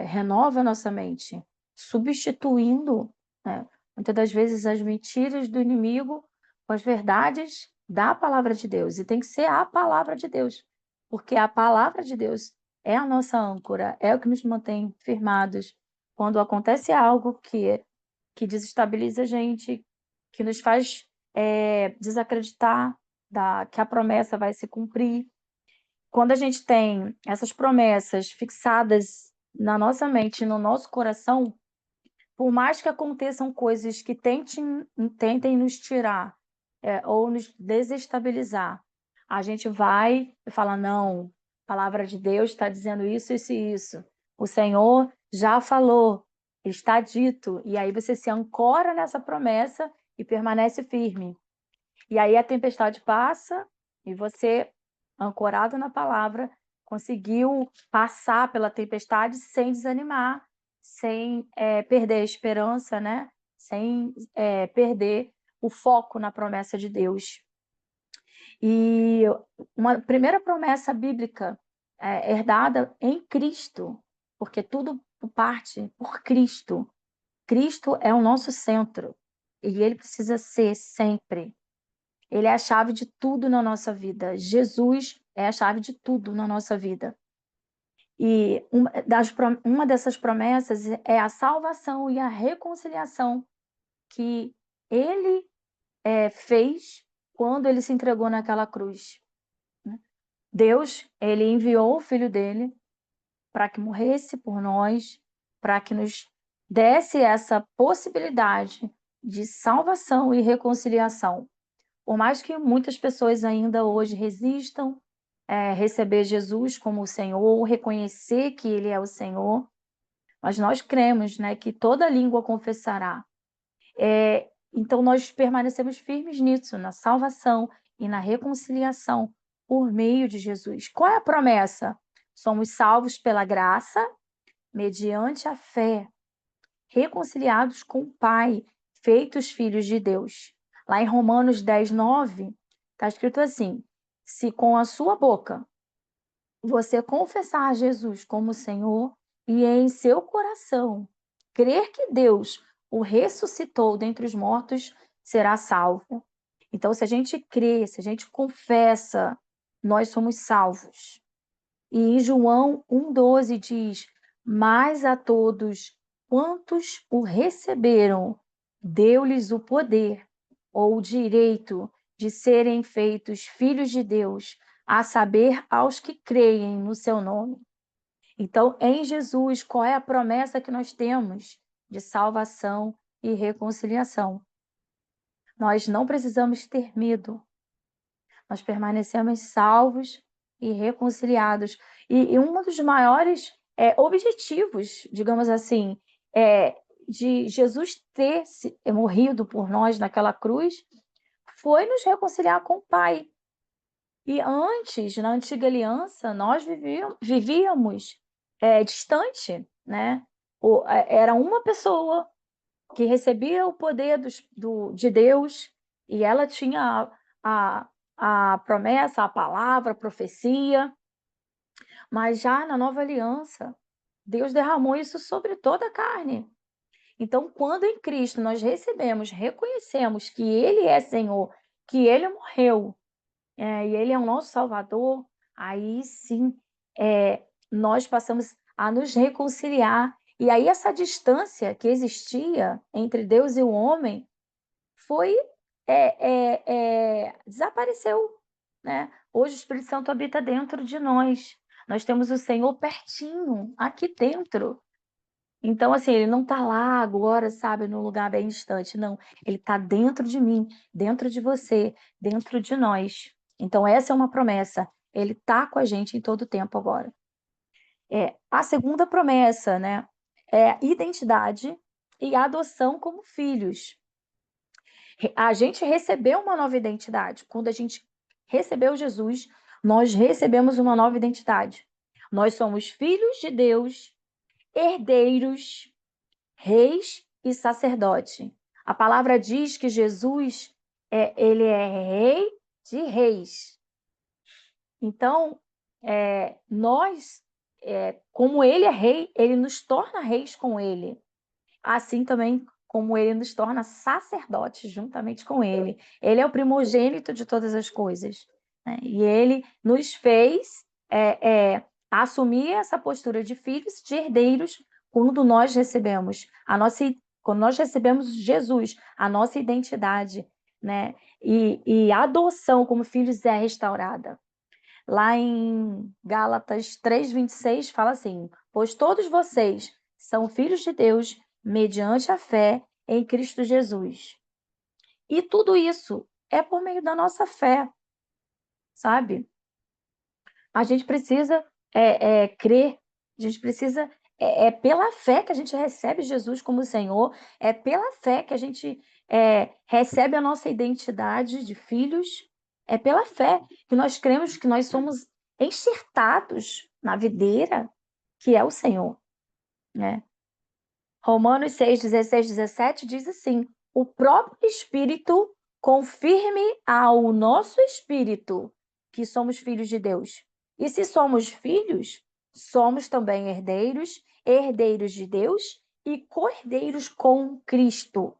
renova nossa mente? Substituindo, né, muitas das vezes as mentiras do inimigo com as verdades da palavra de Deus. E tem que ser a palavra de Deus, porque a palavra de Deus é a nossa âncora, é o que nos mantém firmados. Quando acontece algo que desestabiliza a gente, que nos faz desacreditar que a promessa vai se cumprir. Quando a gente tem essas promessas fixadas na nossa mente, no nosso coração, por mais que aconteçam coisas que tentem nos tirar, ou nos desestabilizar, a gente vai e fala: não, a palavra de Deus está dizendo isso, isso e isso. O Senhor já falou, está dito. E aí você se ancora nessa promessa e permanece firme. E aí a tempestade passa e você, ancorado na palavra, conseguiu passar pela tempestade sem desanimar, sem perder a esperança, né? Sem perder o foco na promessa de Deus. E uma primeira promessa bíblica herdada em Cristo, porque tudo parte por Cristo. Cristo é o nosso centro e ele precisa ser sempre. Ele é a chave de tudo na nossa vida. Jesus é a chave de tudo na nossa vida. E uma dessas promessas é a salvação e a reconciliação que ele fez quando ele se entregou naquela cruz. Deus, ele enviou o filho dele para que morresse por nós, para que nos desse essa possibilidade de salvação e reconciliação. Por mais que muitas pessoas ainda hoje resistam receber Jesus como o Senhor, reconhecer que Ele é o Senhor, mas nós cremos, né, que toda língua confessará. Então nós permanecemos firmes nisso, na salvação e na reconciliação por meio de Jesus. Qual é a promessa? Somos salvos pela graça, mediante a fé, reconciliados com o Pai, feitos filhos de Deus. Lá em Romanos 10:9, está escrito assim: se com a sua boca você confessar Jesus como Senhor e em seu coração crer que Deus o ressuscitou dentre os mortos, será salvo. Então, se a gente crê, se a gente confessa, nós somos salvos. E em João 1,12 diz: mas a todos quantos o receberam, deu-lhes o poder ou o direito de serem feitos filhos de Deus, a saber, aos que creem no seu nome. Então, em Jesus, qual é a promessa que nós temos de salvação e reconciliação? Nós não precisamos ter medo, nós permanecemos salvos e reconciliados. E um dos maiores objetivos, digamos assim, é, de Jesus ter morrido por nós naquela cruz, foi nos reconciliar com o Pai. E antes, na antiga aliança, nós vivíamos distante, né? Era uma pessoa que recebia o poder de Deus e ela tinha a, a promessa, a palavra, a profecia, mas já na nova aliança, Deus derramou isso sobre toda a carne. Então, quando em Cristo nós recebemos, reconhecemos que Ele é Senhor, que Ele morreu, e Ele é o nosso Salvador, aí sim nós passamos a nos reconciliar. E aí essa distância que existia entre Deus e o homem foi desapareceu, né? Hoje o Espírito Santo habita dentro de nós. Nós temos o Senhor pertinho, aqui dentro. Então, assim, ele não está lá agora, sabe, num lugar bem distante, não. Ele está dentro de mim, dentro de você, dentro de nós. Então, essa é uma promessa. Ele está com a gente em todo o tempo agora. A segunda promessa, né, é identidade e adoção como filhos. A gente recebeu uma nova identidade. Quando a gente recebeu Jesus, nós recebemos uma nova identidade. Nós somos filhos de Deus, herdeiros, reis e sacerdote. A palavra diz que Jesus ele é rei de reis. Então, nós, como ele é rei, ele nos torna reis com ele. Assim também como ele nos torna sacerdotes juntamente com ele. Ele é o primogênito de todas as coisas, né? E ele nos fez assumir essa postura de filhos, de herdeiros, quando nós recebemos Jesus, a nossa identidade, né? E a adoção como filhos é restaurada. Lá em Gálatas 3:26 fala assim: pois todos vocês são filhos de Deus mediante a fé em Cristo Jesus. E tudo isso é por meio da nossa fé, sabe? A gente precisa crer, a gente precisa. Pela fé que a gente recebe Jesus como Senhor, é pela fé que a gente recebe a nossa identidade de filhos, é pela fé que nós cremos que nós somos enxertados na videira que é o Senhor, né? Romanos 6:16-17 diz assim: o próprio Espírito confirme ao nosso espírito que somos filhos de Deus. E se somos filhos, somos também herdeiros, herdeiros de Deus e co-herdeiros com Cristo.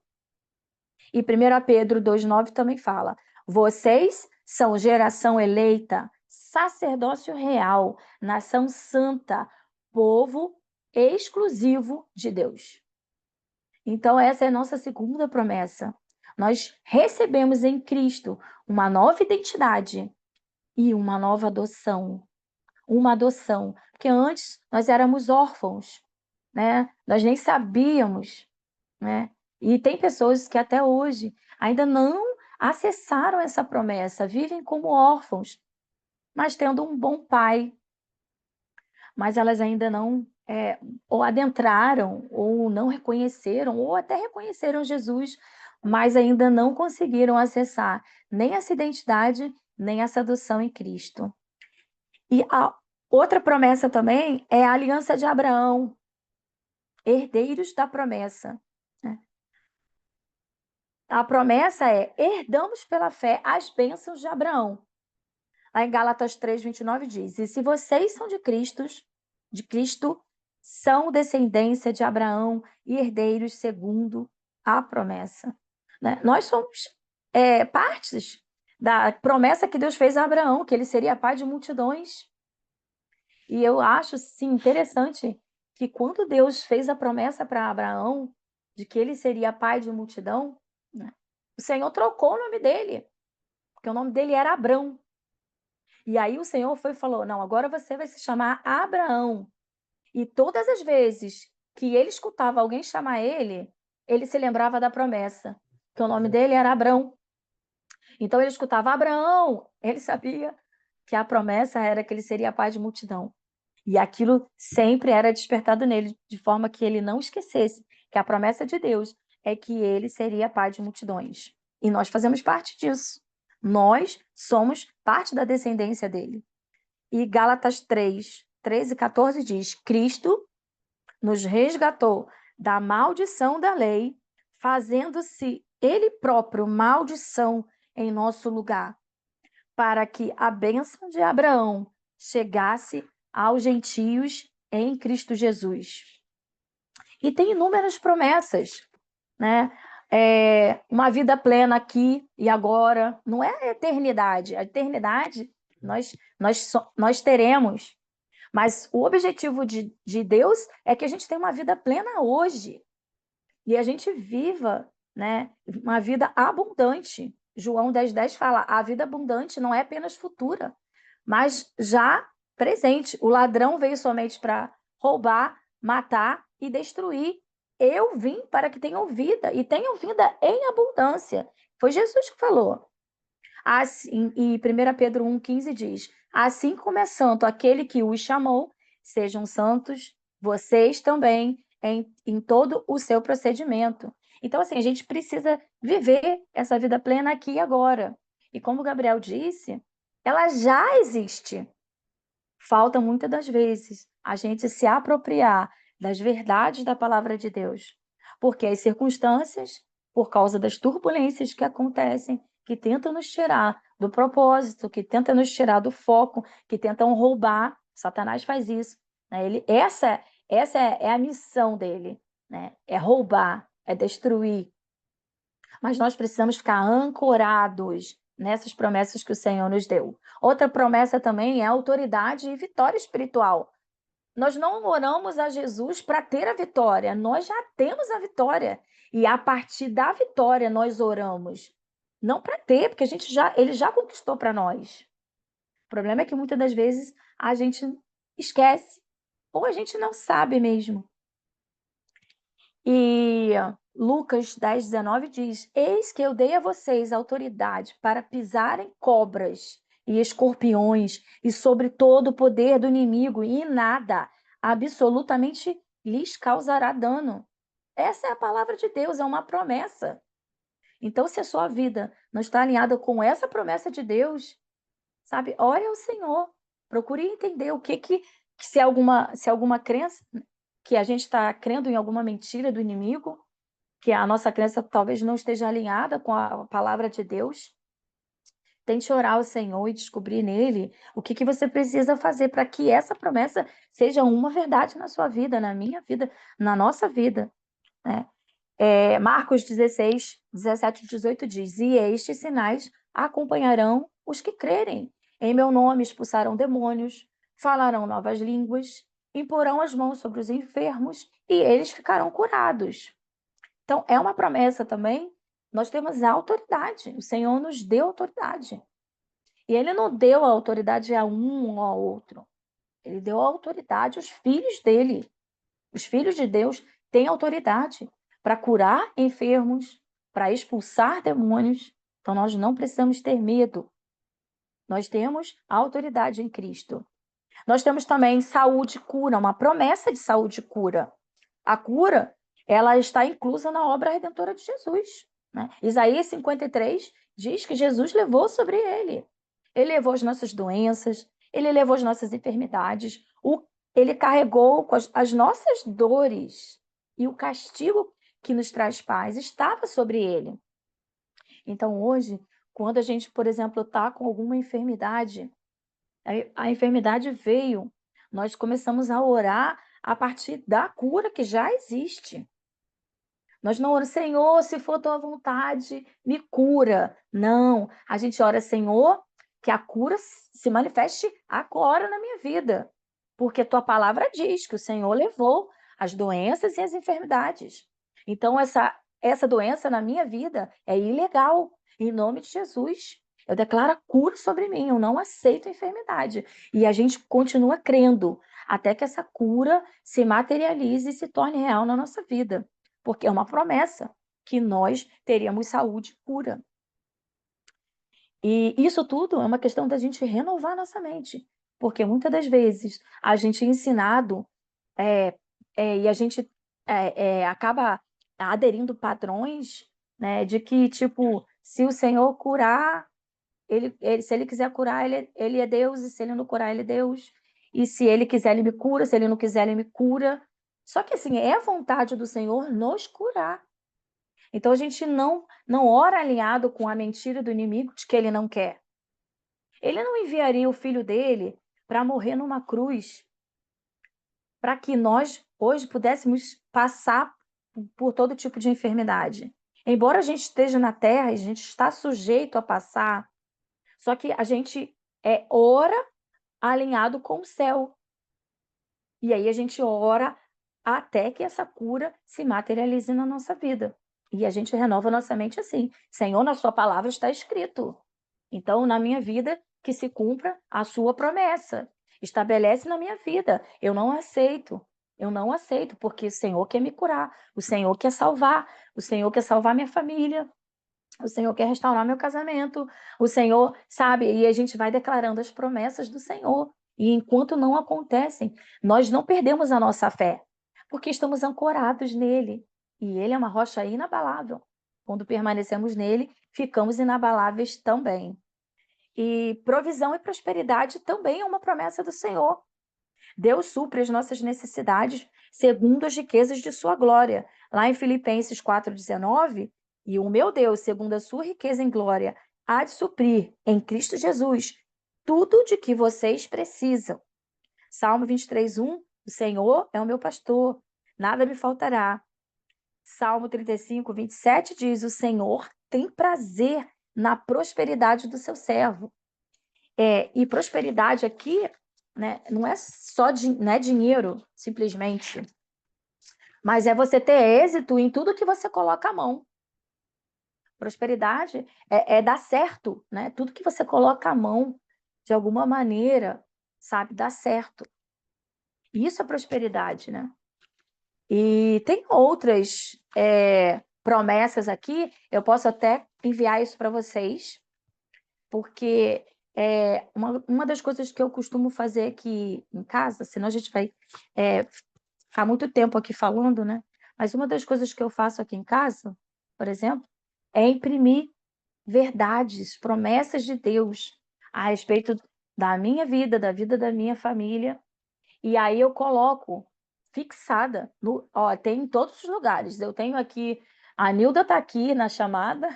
E 1 Pedro 2,9 também fala: vocês são geração eleita, sacerdócio real, nação santa, povo exclusivo de Deus. Então, essa é a nossa segunda promessa. Nós recebemos em Cristo uma nova identidade e uma nova adoção. Uma adoção, porque antes nós éramos órfãos, né? Nós nem sabíamos, né? E tem pessoas que até hoje ainda não acessaram essa promessa, vivem como órfãos, mas tendo um bom pai, mas elas ainda não ou adentraram, ou não reconheceram, ou até reconheceram Jesus, mas ainda não conseguiram acessar nem essa identidade, nem essa adoção em Cristo. E a outra promessa também é a aliança de Abraão, herdeiros da promessa, né? A promessa é: herdamos pela fé as bênçãos de Abraão. Lá em Gálatas 3:29 diz: e se vocês são de Cristo, são descendência de Abraão e herdeiros segundo a promessa. Né? Nós somos partes da promessa que Deus fez a Abraão, que ele seria pai de multidões. E eu acho, sim, interessante que quando Deus fez a promessa para Abraão de que ele seria pai de multidão, né, o Senhor trocou o nome dele, porque o nome dele era Abrão. E aí o Senhor foi e falou: não, agora você vai se chamar Abraão. E todas as vezes que ele escutava alguém chamar ele se lembrava da promessa, que o nome dele era Abrão. Então ele escutava Abraão, ele sabia que a promessa era que ele seria pai de multidão. E aquilo sempre era despertado nele, de forma que ele não esquecesse que a promessa de Deus é que ele seria pai de multidões. E nós fazemos parte disso. Nós somos parte da descendência dele. E Gálatas 3:13 e 14 diz: Cristo nos resgatou da maldição da lei, fazendo-se ele próprio maldição em nosso lugar, para que a bênção de Abraão chegasse aos gentios em Cristo Jesus. E tem inúmeras promessas, né? Uma vida plena aqui e agora, não é a eternidade. A eternidade nós teremos, mas o objetivo de Deus é que a gente tenha uma vida plena hoje e a gente viva, né, uma vida abundante. João 10:10 fala: a vida abundante não é apenas futura, mas já presente. O ladrão veio somente para roubar, matar e destruir. Eu vim para que tenham vida e tenham vida em abundância. Foi Jesus que falou. Assim, e 1 Pedro 1,15 diz: assim como é santo aquele que os chamou, sejam santos vocês também em todo o seu procedimento. Então, assim, a gente precisa viver essa vida plena aqui e agora. E como o Gabriel disse, ela já existe. Falta muitas das vezes a gente se apropriar das verdades da palavra de Deus, porque as circunstâncias, por causa das turbulências que acontecem, que tentam nos tirar do propósito, que tentam nos tirar do foco, que tentam roubar, Satanás faz isso, né? Essa é a missão dele, né? É roubar, é destruir. Mas nós precisamos ficar ancorados nessas promessas que o Senhor nos deu. Outra promessa também é autoridade e vitória espiritual. Nós não oramos a Jesus para ter a vitória, nós já temos a vitória. E a partir da vitória nós oramos. Não para ter, porque ele já conquistou para nós. O problema é que muitas das vezes a gente esquece ou a gente não sabe mesmo. E Lucas 10:19 diz: eis que eu dei a vocês autoridade para pisarem cobras e escorpiões e sobre todo o poder do inimigo, e nada, absolutamente, lhes causará dano. Essa é a palavra de Deus, é uma promessa. Então, se a sua vida não está alinhada com essa promessa de Deus, sabe, ore ao Senhor, procure entender o que se alguma crença que a gente está crendo em alguma mentira do inimigo, que a nossa crença talvez não esteja alinhada com a palavra de Deus. Tente orar ao Senhor e descobrir nele o que você precisa fazer para que essa promessa seja uma verdade na sua vida, na minha vida, na nossa vida, né? Marcos 16:17 e 18 diz: e estes sinais acompanharão os que crerem. Em meu nome expulsarão demônios, falarão novas línguas, imporão as mãos sobre os enfermos e eles ficarão curados. Então, é uma promessa também. Nós temos a autoridade. O Senhor nos deu autoridade. E Ele não deu a autoridade a um ou a outro. Ele deu a autoridade aos filhos dele. Os filhos de Deus têm autoridade para curar enfermos, para expulsar demônios. Então, nós não precisamos ter medo. Nós temos a autoridade em Cristo. Nós temos também saúde e cura, uma promessa de saúde e cura. A cura, ela está inclusa na obra redentora de Jesus. né? Isaías 53 diz que Jesus levou sobre ele. Ele levou as nossas doenças, ele levou as nossas enfermidades, ele carregou as nossas dores e o castigo que nos traz paz estava sobre ele. Então, hoje, quando a gente, por exemplo, está com alguma enfermidade, a enfermidade veio, nós começamos a orar a partir da cura que já existe. Nós não oramos, Senhor, se for tua vontade, me cura. Não, a gente ora, Senhor, que a cura se manifeste agora na minha vida. Porque tua palavra diz que o Senhor levou as doenças e as enfermidades. Então, essa doença na minha vida é ilegal. Em nome de Jesus, eu declaro a cura sobre mim. Eu não aceito a enfermidade. E a gente continua crendo até que essa cura se materialize e se torne real na nossa vida. Porque é uma promessa que nós teríamos saúde pura. E isso tudo é uma questão da gente renovar nossa mente, porque muitas das vezes a gente é ensinado e a gente acaba aderindo padrões, né, de que, tipo, se o Senhor curar, se ele quiser curar, ele é Deus, e se ele não curar, ele é Deus. E se ele quiser, ele me cura, se ele não quiser, ele me cura. Só que, assim, é a vontade do Senhor nos curar. Então a gente não ora alinhado com a mentira do inimigo de que ele não quer. Ele não enviaria o filho dele para morrer numa cruz, para que nós hoje pudéssemos passar por todo tipo de enfermidade. Embora a gente esteja na terra, a gente está sujeito a passar, só que a gente ora alinhado com o céu. E aí a gente ora até que essa cura se materialize na nossa vida. E a gente renova a nossa mente assim: Senhor, na sua palavra está escrito. Então, na minha vida, que se cumpra a sua promessa. Estabelece na minha vida. Eu não aceito. Eu não aceito, porque o Senhor quer me curar, o Senhor quer salvar, o Senhor quer salvar minha família, o Senhor quer restaurar meu casamento, o Senhor, sabe? E a gente vai declarando as promessas do Senhor. E enquanto não acontecem, nós não perdemos a nossa fé, porque estamos ancorados nele. E ele é uma rocha inabalável. Quando permanecemos nele, ficamos inabaláveis também. E provisão e prosperidade também é uma promessa do Senhor. Deus supre as nossas necessidades segundo as riquezas de sua glória. Lá em Filipenses 4,19, e o meu Deus, segundo a sua riqueza em glória, há de suprir em Cristo Jesus tudo de que vocês precisam. Salmo 23:1, o Senhor é o meu pastor, nada me faltará. Salmo 35:27 diz, o Senhor tem prazer na prosperidade do seu servo. E prosperidade aqui, né, não é só não é dinheiro, simplesmente, mas é você ter êxito em tudo que você coloca a mão. Prosperidade é dar certo, né? Tudo que você coloca a mão, de alguma maneira, sabe, dá certo. Isso é prosperidade, né? E tem outras promessas aqui, eu posso até enviar isso para vocês, porque uma das coisas que eu costumo fazer aqui em casa, senão a gente vai ficar muito tempo aqui falando, né? Mas uma das coisas que eu faço aqui em casa, por exemplo, é imprimir verdades, promessas de Deus a respeito da minha vida, da vida da minha família. E aí eu coloco fixada, tem em todos os lugares. Eu tenho aqui, a Nilda está aqui na chamada,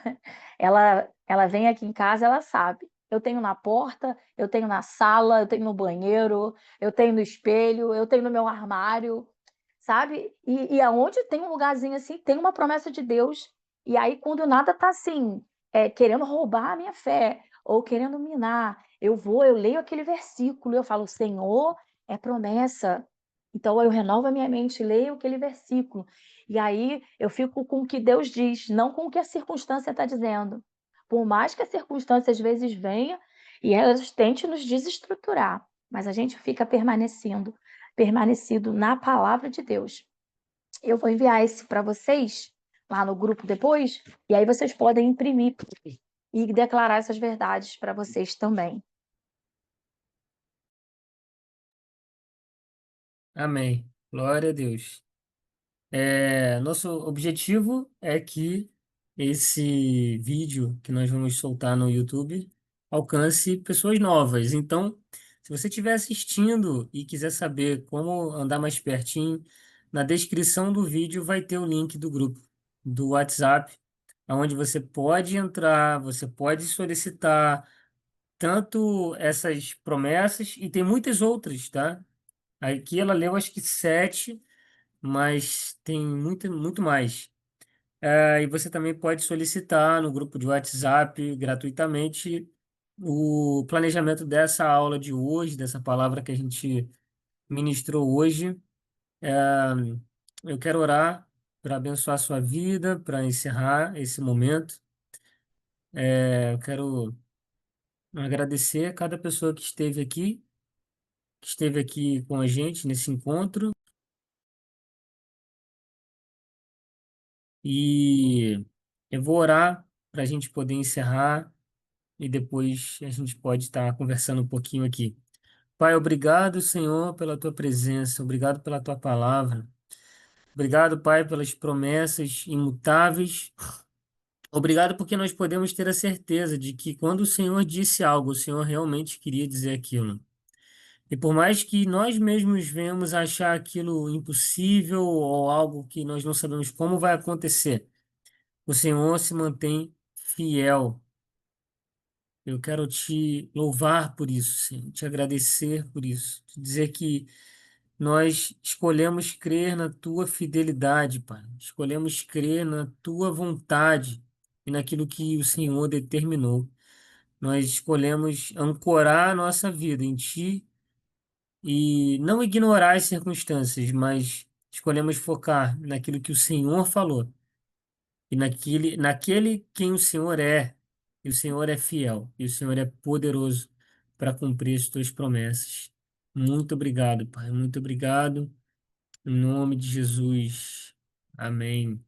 ela vem aqui em casa, ela sabe. Eu tenho na porta, eu tenho na sala, eu tenho no banheiro, eu tenho no espelho, eu tenho no meu armário, sabe? E aonde tem um lugarzinho assim, tem uma promessa de Deus. E aí, quando nada está assim, querendo roubar a minha fé, ou querendo minar, eu leio aquele versículo, eu falo, Senhor, é promessa. Então eu renovo a minha mente, leio aquele versículo. E aí eu fico com o que Deus diz, não com o que a circunstância está dizendo. Por mais que a circunstância às vezes venha e elas tentem nos desestruturar, mas a gente fica permanecido na palavra de Deus. Eu vou enviar esse para vocês lá no grupo depois, e aí vocês podem imprimir e declarar essas verdades para vocês também. Amém. Glória a Deus. Nosso objetivo é que esse vídeo que nós vamos soltar no YouTube alcance pessoas novas. Então, se você estiver assistindo e quiser saber como andar mais pertinho, na descrição do vídeo vai ter o link do grupo do WhatsApp, onde você pode entrar, você pode solicitar tanto essas promessas e tem muitas outras, tá? Aqui ela leu acho que 7, mas tem muito mais. E você também pode solicitar no grupo de WhatsApp gratuitamente o planejamento dessa aula de hoje, dessa palavra que a gente ministrou hoje. É, eu quero orar para abençoar a sua vida, para encerrar esse momento. Eu quero agradecer a cada pessoa que esteve aqui com a gente nesse encontro. E eu vou orar para a gente poder encerrar e depois a gente pode estar conversando um pouquinho aqui. Pai, obrigado, Senhor, pela tua presença, obrigado pela tua palavra. Obrigado, Pai, pelas promessas imutáveis. Obrigado porque nós podemos ter a certeza de que quando o Senhor disse algo, o Senhor realmente queria dizer aquilo. E por mais que nós mesmos venhamos a achar aquilo impossível ou algo que nós não sabemos como vai acontecer, o Senhor se mantém fiel. Eu quero te louvar por isso, Senhor, te agradecer por isso, te dizer que nós escolhemos crer na tua fidelidade, Pai. Escolhemos crer na tua vontade e naquilo que o Senhor determinou. Nós escolhemos ancorar a nossa vida em ti e não ignorar as circunstâncias, mas escolhemos focar naquilo que o Senhor falou e naquele quem o Senhor é. E o Senhor é fiel, e o Senhor é poderoso para cumprir as tuas promessas. Muito obrigado, Pai. Muito obrigado. Em nome de Jesus. Amém.